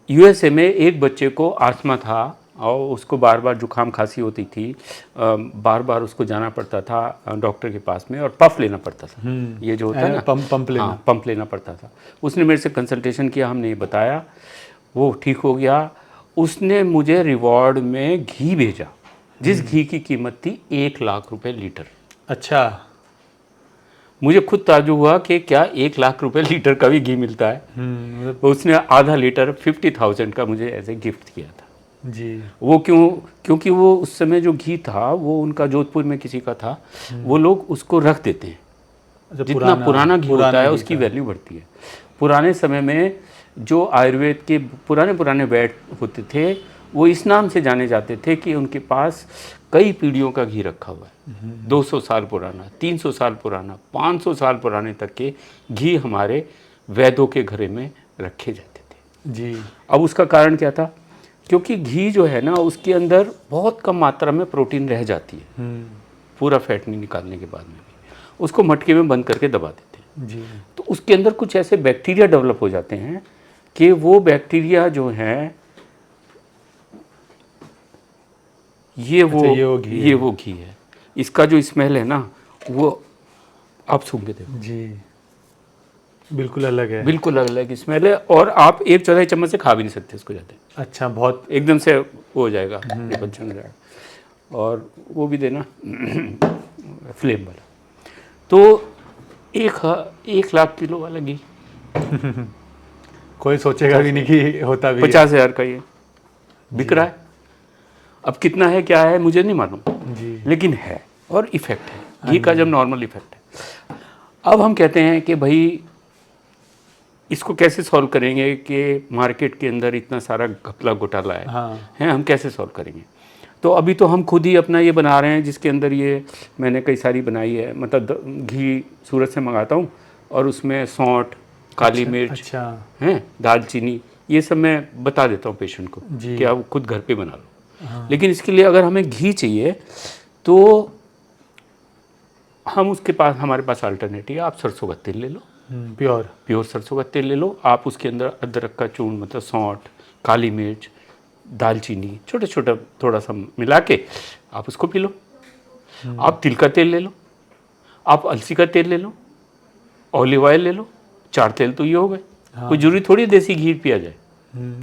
यूएसए में एक बच्चे को आस्थमा था और उसको बार बार जुकाम खांसी होती थी, बार बार उसको जाना पड़ता था डॉक्टर के पास में और पफ लेना पड़ता था। ये जो होता है ना पंप लेना पड़ता था। उसने मेरे से कंसल्टेशन किया, हमने ये बताया, वो ठीक हो गया। उसने मुझे रिवॉर्ड में घी भेजा, जिस घी की कीमत थी 1 लाख रुपए लीटर। अच्छा। मुझे खुद ताज्जुब हुआ कि क्या 1 लाख रुपए लीटर का भी घी मिलता है। उसने आधा लीटर 50,000 का मुझे एज ए गिफ्ट किया था जी। वो क्योंकि वो उस समय जो घी था वो उनका जोधपुर में किसी का था, वो लोग उसको रख देते हैं। जितना पुराना घी होता है उसकी वैल्यू बढ़ती है। पुराने समय में जो आयुर्वेद के पुराने वैद्य होते थे वो इस नाम से जाने जाते थे कि उनके पास कई पीढ़ियों का घी रखा हुआ है। 200 साल पुराना, 300 साल पुराना, 500 साल पुराने तक के घी हमारे वैद्यों के घरे में रखे जाते थे जी। अब उसका कारण क्या था? क्योंकि घी जो है ना उसके अंदर बहुत कम मात्रा में प्रोटीन रह जाती है, पूरा फैट नहीं निकालने के बाद में भी उसको मटके में बंद करके दबा देते हैं जी। तो उसके अंदर कुछ ऐसे बैक्टीरिया डेवलप हो जाते हैं कि वो बैक्टीरिया जो हैं ये वो घी है। इसका जो स्मेल है ना वो आप सूंघ के देखो जी, बिल्कुल अलग है। बिल्कुल अलग स्मेल है और आप 1/4 चम्मच से खा भी नहीं सकते इसको जाते। अच्छा, बहुत एकदम से वो हो जाएगा, बच्चन हो जाएगा। और वो भी देना फ्लेम वाला। तो 1 लाख किलो वाला घी कोई सोचेगा भी नहीं कि होता भी 50,000 का ये बिक रहा है। अब कितना है क्या है मुझे नहीं मालूम जी, लेकिन है और इफेक्ट है घी का, जब नॉर्मल इफेक्ट है। अब हम कहते हैं कि भाई इसको कैसे सॉल्व करेंगे कि मार्केट के अंदर इतना सारा घपला घोटाला है। हैं हम कैसे सॉल्व करेंगे? तो अभी तो हम खुद ही अपना ये बना रहे हैं जिसके अंदर ये मैंने कई सारी बनाई है। मतलब घी सूरत से मंगाता हूँ और उसमें सौंठ, काली मिर्च हैं, दालचीनी, ये सब मैं बता देता हूँ पेशेंट को कि आप खुद घर पे बना लो। लेकिन इसके लिए अगर हमें घी चाहिए तो हम उसके पास हमारे पास अल्टरनेटिव है। आप सरसों का तेल ले लो, प्योर सरसों का तेल ले लो। आप उसके अंदर अदरक का चूर्ण, मतलब सौंठ, काली मिर्च, दालचीनी छोटा छोटा थोड़ा सा मिला के आप उसको पी लो। आप तिल का तेल ले लो, आप अलसी का तेल ले लो, ऑलिव ऑयल ले लो। 4 तेल तो ये हो गए। कोई जरूरी थोड़ी देसी घी पिया जाए।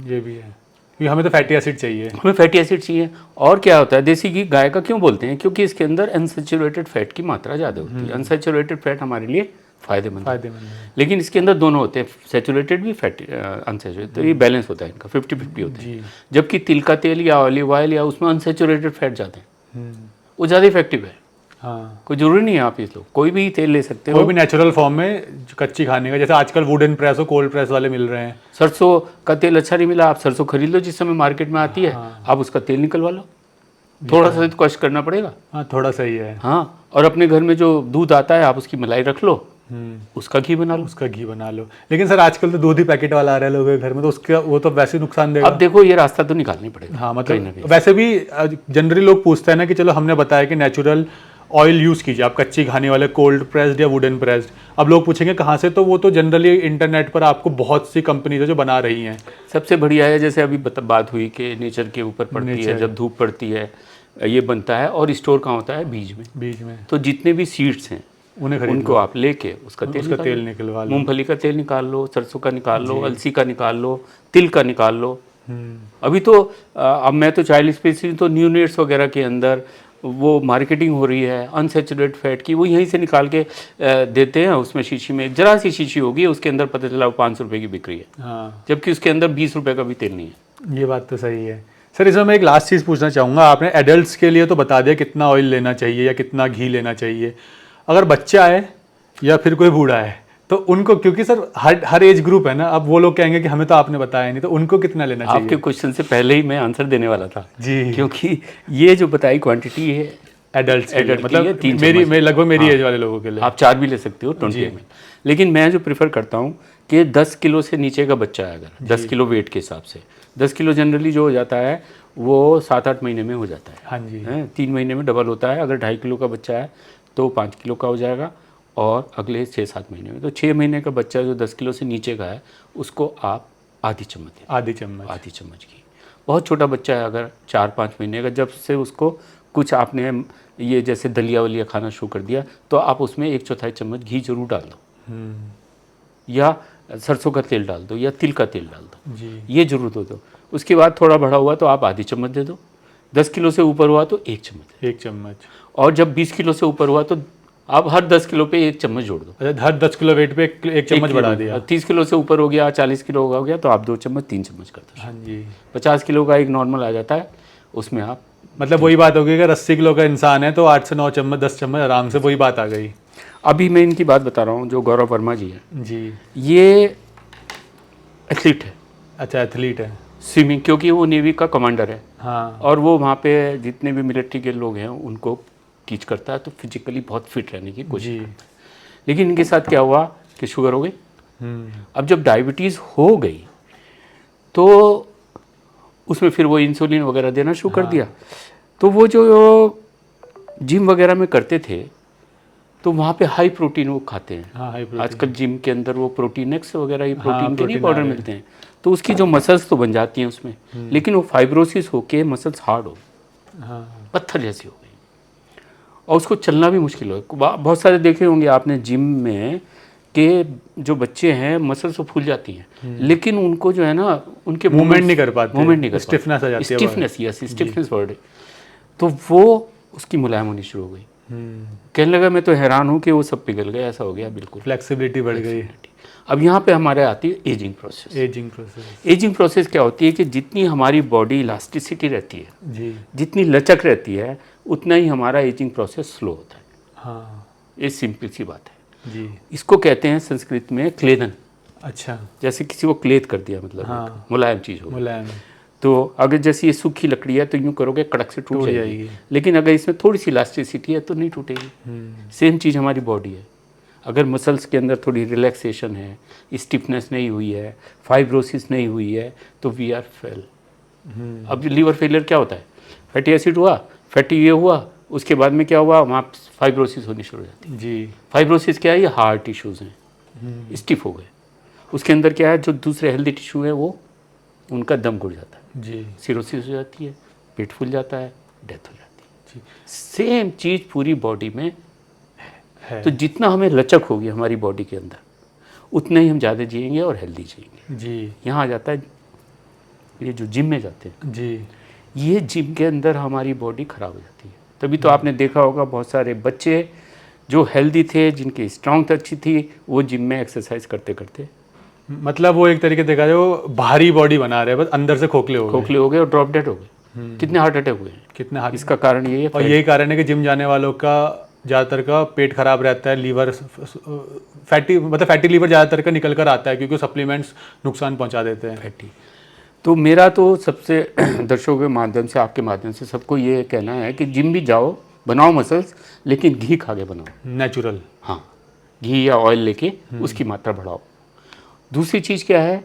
ये भी है क्योंकि हमें तो फैटी एसिड चाहिए। हमें फैटी एसिड चाहिए। और क्या होता है देसी घी गाय का क्यों बोलते हैं? क्योंकि इसके अंदर अनसैचुरेटेड फैट की मात्रा ज़्यादा होती है। अनसैचुरेटेड फैट हमारे लिए फ़ायदेमंद है। लेकिन इसके अंदर दोनों होते हैं, सैचुरेटेड भी, फैटी अनसैचुरेटेड। तो ये बैलेंस होता है इनका, 50-50 होता है। जबकि तिल का तेल या ऑलिव ऑयल या उसमें अनसैचुरेटेड फैट ज़्यादा है, वो ज़्यादा इफेक्टिव है। कोई जरूरी नहीं है आप इस लो कोई भी तेल ले सकते हो, कोई भी नेचुरल फॉर्म में कच्ची खाने का। जैसे आजकल वुडन प्रेस और कोल्ड प्रेस वाले मिल रहे हैं। सरसों का तेल अच्छा नहीं मिला, आप सरसों खरीद लो जिस समय मार्केट में आती है। आप उसका तेल निकलवा लो, थोड़ा सा तो कष्ट करना पड़ेगा। थोड़ा सही है। और अपने घर में जो दूध आता है आप उसकी मलाई रख लो, उसका घी बना लो। लेकिन सर आजकल तो दूध ही पैकेट वाला आ रहा है लोगों के घर में, तो उसका वो तो वैसे नुकसान देगा। अब देखो ये रास्ता तो निकालना पड़ेगा। मतलब वैसे भी जनरली लोग पूछते हैं ना कि चलो हमने बताया कि नेचुरल ऑयल यूज़ कीजिए आप कच्ची खाने वाले, कोल्ड प्रेस्ड या वुडन प्रेस्ड। अब लोग पूछेंगे कहाँ से, तो वो तो जनरली इंटरनेट पर आपको बहुत सी कंपनीज है जो बना रही हैं। सबसे बढ़िया है, जैसे अभी बात हुई कि नेचर के ऊपर पड़ती है, जब धूप पड़ती है ये बनता है। और स्टोर कहाँ होता है? बीज में। तो जितने भी सीड्स हैं उनको आप लेके उसका तेल निकलवा लो। मूंगफली का तेल निकाल लो, सरसों का निकाल लो, अलसी का निकाल लो, तिल का निकाल लो। अभी तो अब मैं तो चाइल्ड स्पेसिस तो न्यूनेट्स वगैरह के अंदर वो मार्केटिंग हो रही है अनसैचुरेटेड फैट की, वो यहीं से निकाल के देते हैं। उसमें शीशी में जरा सी शीशी होगी, उसके अंदर पता चला 500 रुपये की बिक रही है, जबकि उसके अंदर 20 रुपये का भी तेल नहीं है। ये बात तो सही है। सर इसमें मैं एक लास्ट चीज़ पूछना चाहूँगा। आपने एडल्ट्स के लिए तो बता दिया कितना ऑयल लेना चाहिए या कितना घी लेना चाहिए। अगर बच्चा है या फिर कोई बूढ़ा है तो उनको, क्योंकि सर हर एज ग्रुप है ना, अब वो लोग कहेंगे कि हमें तो आपने बताया नहीं, तो उनको कितना लेना चाहिए? आपके क्वेश्चन से पहले ही मैं आंसर देने वाला था जी। क्योंकि ये जो बताई क्वांटिटी है एडल्ट एडल्ट मतलब के लिए 3 मेरी चम्मच। लगभग मेरी हाँ। एज वाले लोगों के लिए। आप 4 भी ले सकते हो 20 ml। लेकिन मैं जो प्रेफर करता हूँ कि 10 किलो से नीचे का बच्चा है, अगर 10 किलो वेट के हिसाब से, 10 किलो जनरली जो हो जाता है वो 7-8 महीने में हो जाता है। हाँ जी। 3 महीने में डबल होता है। अगर 2.5 किलो का बच्चा है तो 5 किलो का हो जाएगा, और अगले 6-7 महीने में। तो 6 महीने का बच्चा जो 10 किलो से नीचे का है उसको आप आधी चम्मच दें। आधी चम्मच की। बहुत छोटा बच्चा है अगर 4-5 महीने का, जब से उसको कुछ आपने ये जैसे दलिया वलिया खाना शुरू कर दिया तो आप उसमें 1/4 चम्मच घी जरूर डाल दो, या सरसों का तेल डाल दो, या तिल का तेल डाल दो जी। ये जरूर दो। उसके बाद थोड़ा बड़ा हुआ तो आप आधी चम्मच दे दो। 10 किलो से ऊपर हुआ तो 1 चम्मच। 1 चम्मच। और जब 20 किलो से ऊपर हुआ तो आप हर 10 किलो पे 1 चम्मच जोड़ दो। अच्छा, हर 10 किलो वेट पे 1 चम्मच बढ़ा दिया। 30 किलो से ऊपर हो गया, 40 किलो हो गया तो आप 2 चम्मच 3 चम्मच कर दो। हाँ जी। 50 किलो का एक नॉर्मल आ जाता है, उसमें आप मतलब वही बात होगी, अगर 80 किलो का इंसान है तो 8 से 9 चम्मच 10 चम्मच आराम से, वही बात आ गई। अभी मैं इनकी बात बता रहा हूँ जो गौरव वर्मा जी है, जी। ये एथलीट है। अच्छा, एथलीट है। स्विमिंग, क्योंकि वो नेवी का कमांडर है। हाँ। और वो वहाँ पे जितने भी मिलिट्री के लोग हैं उनको टीच करता है, तो फिजिकली बहुत फिट रहने की कोशिश करता है। लेकिन इनके साथ क्या हुआ कि शुगर हो गई। अब जब डायबिटीज़ हो गई तो उसमें फिर वो इंसुलिन वगैरह देना शुरू कर दिया। तो वो जो जिम वगैरह में करते थे तो वहाँ पे हाई प्रोटीन वो खाते हैं। हाँ, हाई प्रोटीन। आजकल जिम के अंदर वो प्रोटीनेक्स वगैरह ही प्रोटीन के नहीं प्रोटीन पाउडर आ रहे हैं। मिलते हैं, तो उसकी जो मसल्स तो बन जाती हैं उसमें, लेकिन वो फाइब्रोसिस होके मसल्स हार्ड हो, पत्थर जैसी हो गई, और उसको चलना भी मुश्किल हो। बहुत सारे देखे होंगे आपने जिम में कि जो बच्चे हैं मसल्स तो फूल जाती हैं, लेकिन उनको जो है ना उनके मूवमेंट नहीं कर पाते, मूवमेंट नहीं कर पाते, स्टिफनेस आ जाती है। Stiffness, yes, stiffness word. तो वो उसकी मुलायम होनी शुरू हो गई। कहने लगा मैं तो हैरान हूँ कि वो सब पिघल गया, ऐसा हो गया बिल्कुल, फ्लेक्सिबिलिटी बढ़ गई। अब यहाँ पे हमारे आती है एजिंग प्रोसेस। एजिंग प्रोसेस क्या होती है कि जितनी हमारी बॉडी इलास्टिसिटी रहती है जी, जितनी लचक रहती है उतना ही हमारा एजिंग प्रोसेस स्लो होता है। हाँ ये सिंपल सी बात है जी। इसको कहते हैं संस्कृत में क्लेदन। अच्छा, जैसे किसी को क्लेद कर दिया, मतलब हाँ, एक मुलायम चीज़ हो गई। मुलायम। तो अगर जैसे ये सूखी लकड़ी है तो यूँ करोगे कड़क से टूट जाएगी, लेकिन अगर इसमें थोड़ी सी इलास्टिसिटी है तो नहीं टूटेगी। सेम चीज़ हमारी बॉडी है। अगर मसल्स के अंदर थोड़ी रिलैक्सेशन है, स्टिफनेस नहीं हुई है, फाइब्रोसिस नहीं हुई है, तो वी आर फेल। अब लीवर फेलियर क्या होता है? फैटी एसिड हुआ, फैटी ये हुआ, उसके बाद में क्या हुआ, वहाँ फाइब्रोसिस होनी शुरू हो जाती है जी। फाइब्रोसिस क्या है? ये हार्ट टिश्यूज़ हैं, स्टिफ हो गए। उसके अंदर क्या है, जो दूसरे हेल्दी टिश्यू हैं वो उनका दम घुट जाता है जी। सिरोसिस हो जाती है, पेट फूल जाता है, डेथ हो जाती है। सेम चीज़ पूरी बॉडी में है। तो जितना हमें लचक होगी हमारी बॉडी के अंदर उतना ही हम ज़्यादा जिएंगे और हेल्दी जिएंगे। जी। यहाँ आ जाता है ये जो जिम में जाते हैं जी। ये जिम के अंदर हमारी बॉडी ख़राब हो जाती है। तभी तो आपने देखा होगा बहुत सारे बच्चे जो हेल्दी थे, जिनकी स्ट्रांग अच्छी थी, वो जिम में एक्सरसाइज करते करते मतलब वो एक तरीके देखा जाए वो भारी बॉडी बना रहे हैं, बस अंदर से खोखले हो गए और ड्रॉप डेड हो गए। कितने हार्ट अटैक हुए हैं, कितने हाथ। इसका कारण ये है। और यही कारण है कि जिम जाने वालों का ज़्यादातर का पेट खराब रहता है, लीवर फैटी लीवर ज़्यादातर का निकल कर आता है, क्योंकि सप्लीमेंट्स नुकसान पहुंचा देते हैं। फैटी। तो मेरा तो सबसे दर्शकों के माध्यम से, आपके माध्यम से सबको ये कहना है कि जिम भी जाओ, बनाओ मसल्स, लेकिन घी खा के बनाओ, नेचुरल। हाँ, घी या ऑयल लेके उसकी मात्रा बढ़ाओ। दूसरी चीज़ क्या है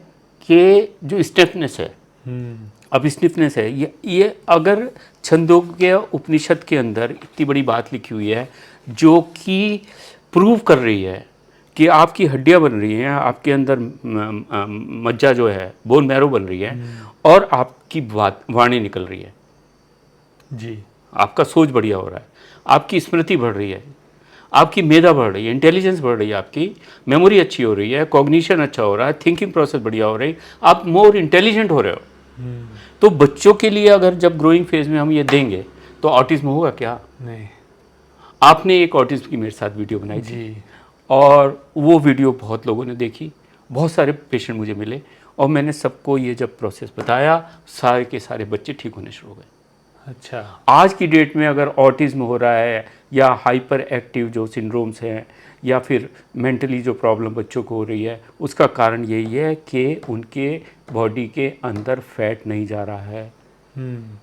कि जो स्टिफनेस है, अब स्टिफनेस है ये अगर छंदोग्य उपनिषद के अंदर इतनी बड़ी बात लिखी हुई है जो कि प्रूव कर रही है कि आपकी हड्डियां बन रही हैं, आपके अंदर मज्जा जो है, बोन मैरो बन रही है, और आपकी वाणी निकल रही है जी, आपका सोच बढ़िया हो रहा है, आपकी स्मृति बढ़ रही है, आपकी मेधा बढ़ रही है, इंटेलिजेंस बढ़ रही है, आपकी मेमोरी अच्छी हो रही है, कॉग्निशन अच्छा हो रहा है, थिंकिंग प्रोसेस बढ़िया हो रही है, आप मोर इंटेलिजेंट हो रहे हो। तो बच्चों के लिए अगर जब ग्रोइंग फेज में हम ये देंगे तो ऑटिज्म होगा क्या? नहीं। आपने एक ऑटिज्म की मेरे साथ वीडियो बनाई थी और वो वीडियो बहुत लोगों ने देखी, बहुत सारे पेशेंट मुझे मिले, और मैंने सबको ये जब प्रोसेस बताया सारे के सारे बच्चे ठीक होने शुरू हो गए। अच्छा। आज की डेट में अगर ऑटिज्म हो रहा है या हाइपर एक्टिव जो सिंड्रोम्स हैं या फिर मेंटली जो प्रॉब्लम बच्चों को हो रही है, उसका कारण यही है कि उनके बॉडी के अंदर फैट नहीं जा रहा है।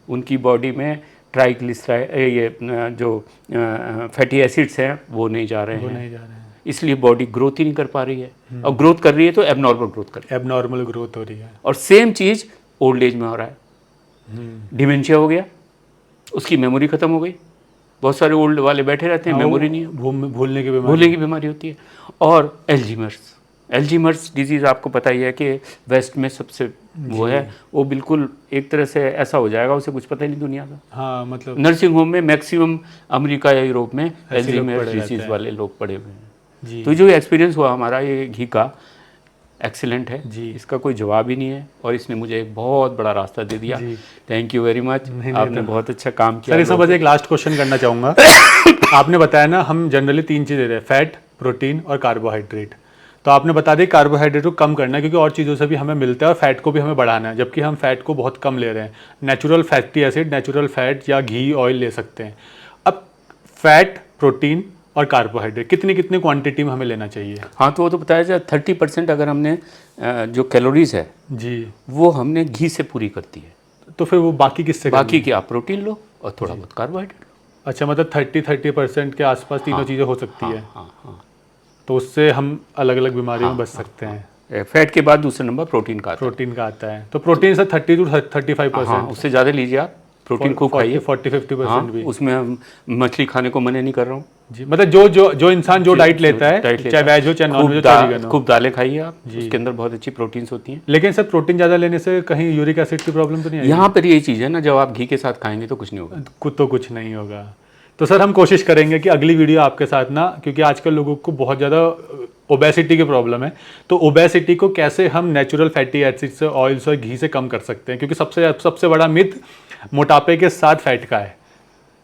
उनकी बॉडी में ट्राइग्लिसराइड ये जो फैटी एसिड्स हैं वो नहीं जा रहे हैं, इसलिए बॉडी ग्रोथ ही नहीं कर पा रही है। और ग्रोथ कर रही है तो एबनॉर्मल ग्रोथ कर रही है, एबनॉर्मल ग्रोथ हो रही है। और सेम चीज़ ओल्ड एज में हो रहा है। डिमेंशिया हो गया, उसकी मेमोरी खत्म हो गई। बहुत सारे ओल्ड वाले बैठे रहते हैं, मेमोरी नहीं है, भूलने की बीमारी होती है। और एल्जीमर्स डिजीज़ आपको पता ही है कि वेस्ट में सबसे वो है, वो बिल्कुल एक तरह से ऐसा हो जाएगा, उसे कुछ पता ही नहीं दुनिया का। हाँ, मतलब नर्सिंग होम में मैक्सिमम अमेरिका या यूरोप में एल्जीमर्स डिजीज़ वाले लोग पड़े हुए हैं। तो जो एक्सपीरियंस हुआ हमारा ये घी का, एक्सीलेंट है जी, इसका कोई जवाब ही नहीं है, और इसने मुझे एक बहुत बड़ा रास्ता दे दिया। थैंक यू वेरी मच, आपने बहुत अच्छा काम किया। सर इस वजह एक लास्ट क्वेश्चन करना चाहूँगा। आपने बताया ना हम जनरली 3 चीज़ें देते हैं, फैट, प्रोटीन और कार्बोहाइड्रेट। तो आपने बता दी कार्बोहाइड्रेट को कम करना है क्योंकि और चीज़ों से भी हमें मिलता है, और फैट को भी हमें बढ़ाना है, जबकि हम फैट को बहुत कम ले रहे हैं। Natural fatty acid, natural fat या घी, ऑयल ले सकते हैं। अब फैट, प्रोटीन और कार्बोहाइड्रेट कितनी क्वांटिटी में हमें लेना चाहिए? हाँ, तो वो तो बताया जाए 30% अगर हमने जो कैलोरीज है जी वो हमने घी से पूरी करती है, तो फिर वो बाकी किससे? बाकी की आप प्रोटीन लो और थोड़ा बहुत कार्बोहाइड्रेट लो। अच्छा, मतलब 30% के आसपास तीनों चीज़ें हो सकती है। हाँ। तो उससे हम अलग अलग बीमारियों में बच सकते हैं। फैट के बाद दूसरा नंबर प्रोटीन का आता है। तो प्रोटीन से 30 to 35%, उससे ज़्यादा लीजिए आप। प्रोटीन खूब खाइए, 40-50% भी। उसमें हम मछली खाने को मना नहीं कर रहा हूँ जी, मतलब जो इंसान जो डाइट लेता है, चाहे वेज हो चाहे नॉन वेज हो चाहे वीगन हो, खूब दालें खाइए आप, उसके अंदर बहुत अच्छी प्रोटीन्स होती हैं। लेकिन सर प्रोटीन ज़्यादा लेने से कहीं यूरिक एसिड की प्रॉब्लम तो नहीं आएगी? यहाँ पर यही चीज़ है ना, जब आप घी के साथ खाएंगे तो कुछ नहीं होगा। तो कुछ नहीं होगा। तो सर हम कोशिश करेंगे कि अगली वीडियो आपके साथ ना, क्योंकि आजकल लोगों को बहुत ज़्यादा ओबेसिटी की प्रॉब्लम है, तो ओबेसिटी को कैसे हम नेचुरल फैटी एसिड से, ऑयल से, घी से कम कर सकते हैं, क्योंकि सबसे बड़ा मिथ मोटापे के साथ फैट का है।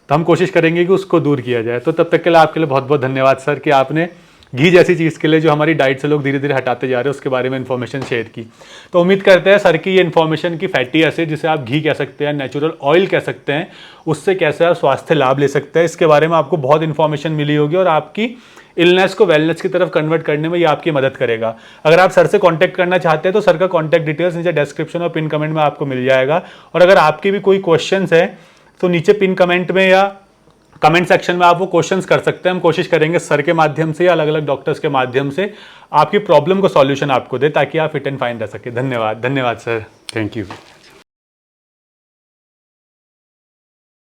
तो हम कोशिश करेंगे कि उसको दूर किया जाए। तो तब तक के लिए आपके लिए बहुत बहुत धन्यवाद सर कि आपने घी जैसी चीज़ के लिए जो हमारी डाइट से लोग धीरे धीरे हटाते जा रहे हैं उसके बारे में इन्फॉर्मेशन शेयर की। तो उम्मीद करते हैं सर की ये इन्फॉर्मेशन की फैटी एसिड, जिसे आप घी कह सकते हैं, नेचुरल ऑयल कह सकते हैं, उससे कैसे आप स्वास्थ्य लाभ ले सकते हैं, इसके बारे में आपको बहुत इन्फॉर्मेशन मिली होगी और आपकी इलनेस को वेलनेस की तरफ कन्वर्ट करने में ये आपकी मदद करेगा। अगर आप सर से कांटेक्ट करना चाहते हैं तो सर का कांटेक्ट डिटेल्स नीचे डिस्क्रिप्शन और पिन कमेंट में आपको मिल जाएगा। और अगर आपके भी कोई क्वेश्चंस है तो नीचे पिन कमेंट में या कमेंट सेक्शन में आप वो क्वेश्चंस कर सकते हैं। हम कोशिश करेंगे सर के माध्यम से या अलग अलग डॉक्टर्स के माध्यम से आपकी प्रॉब्लम को सॉल्यूशन आपको दे, ताकि आप फिट एंड फाइन रह सके। धन्यवाद सर। Thank you.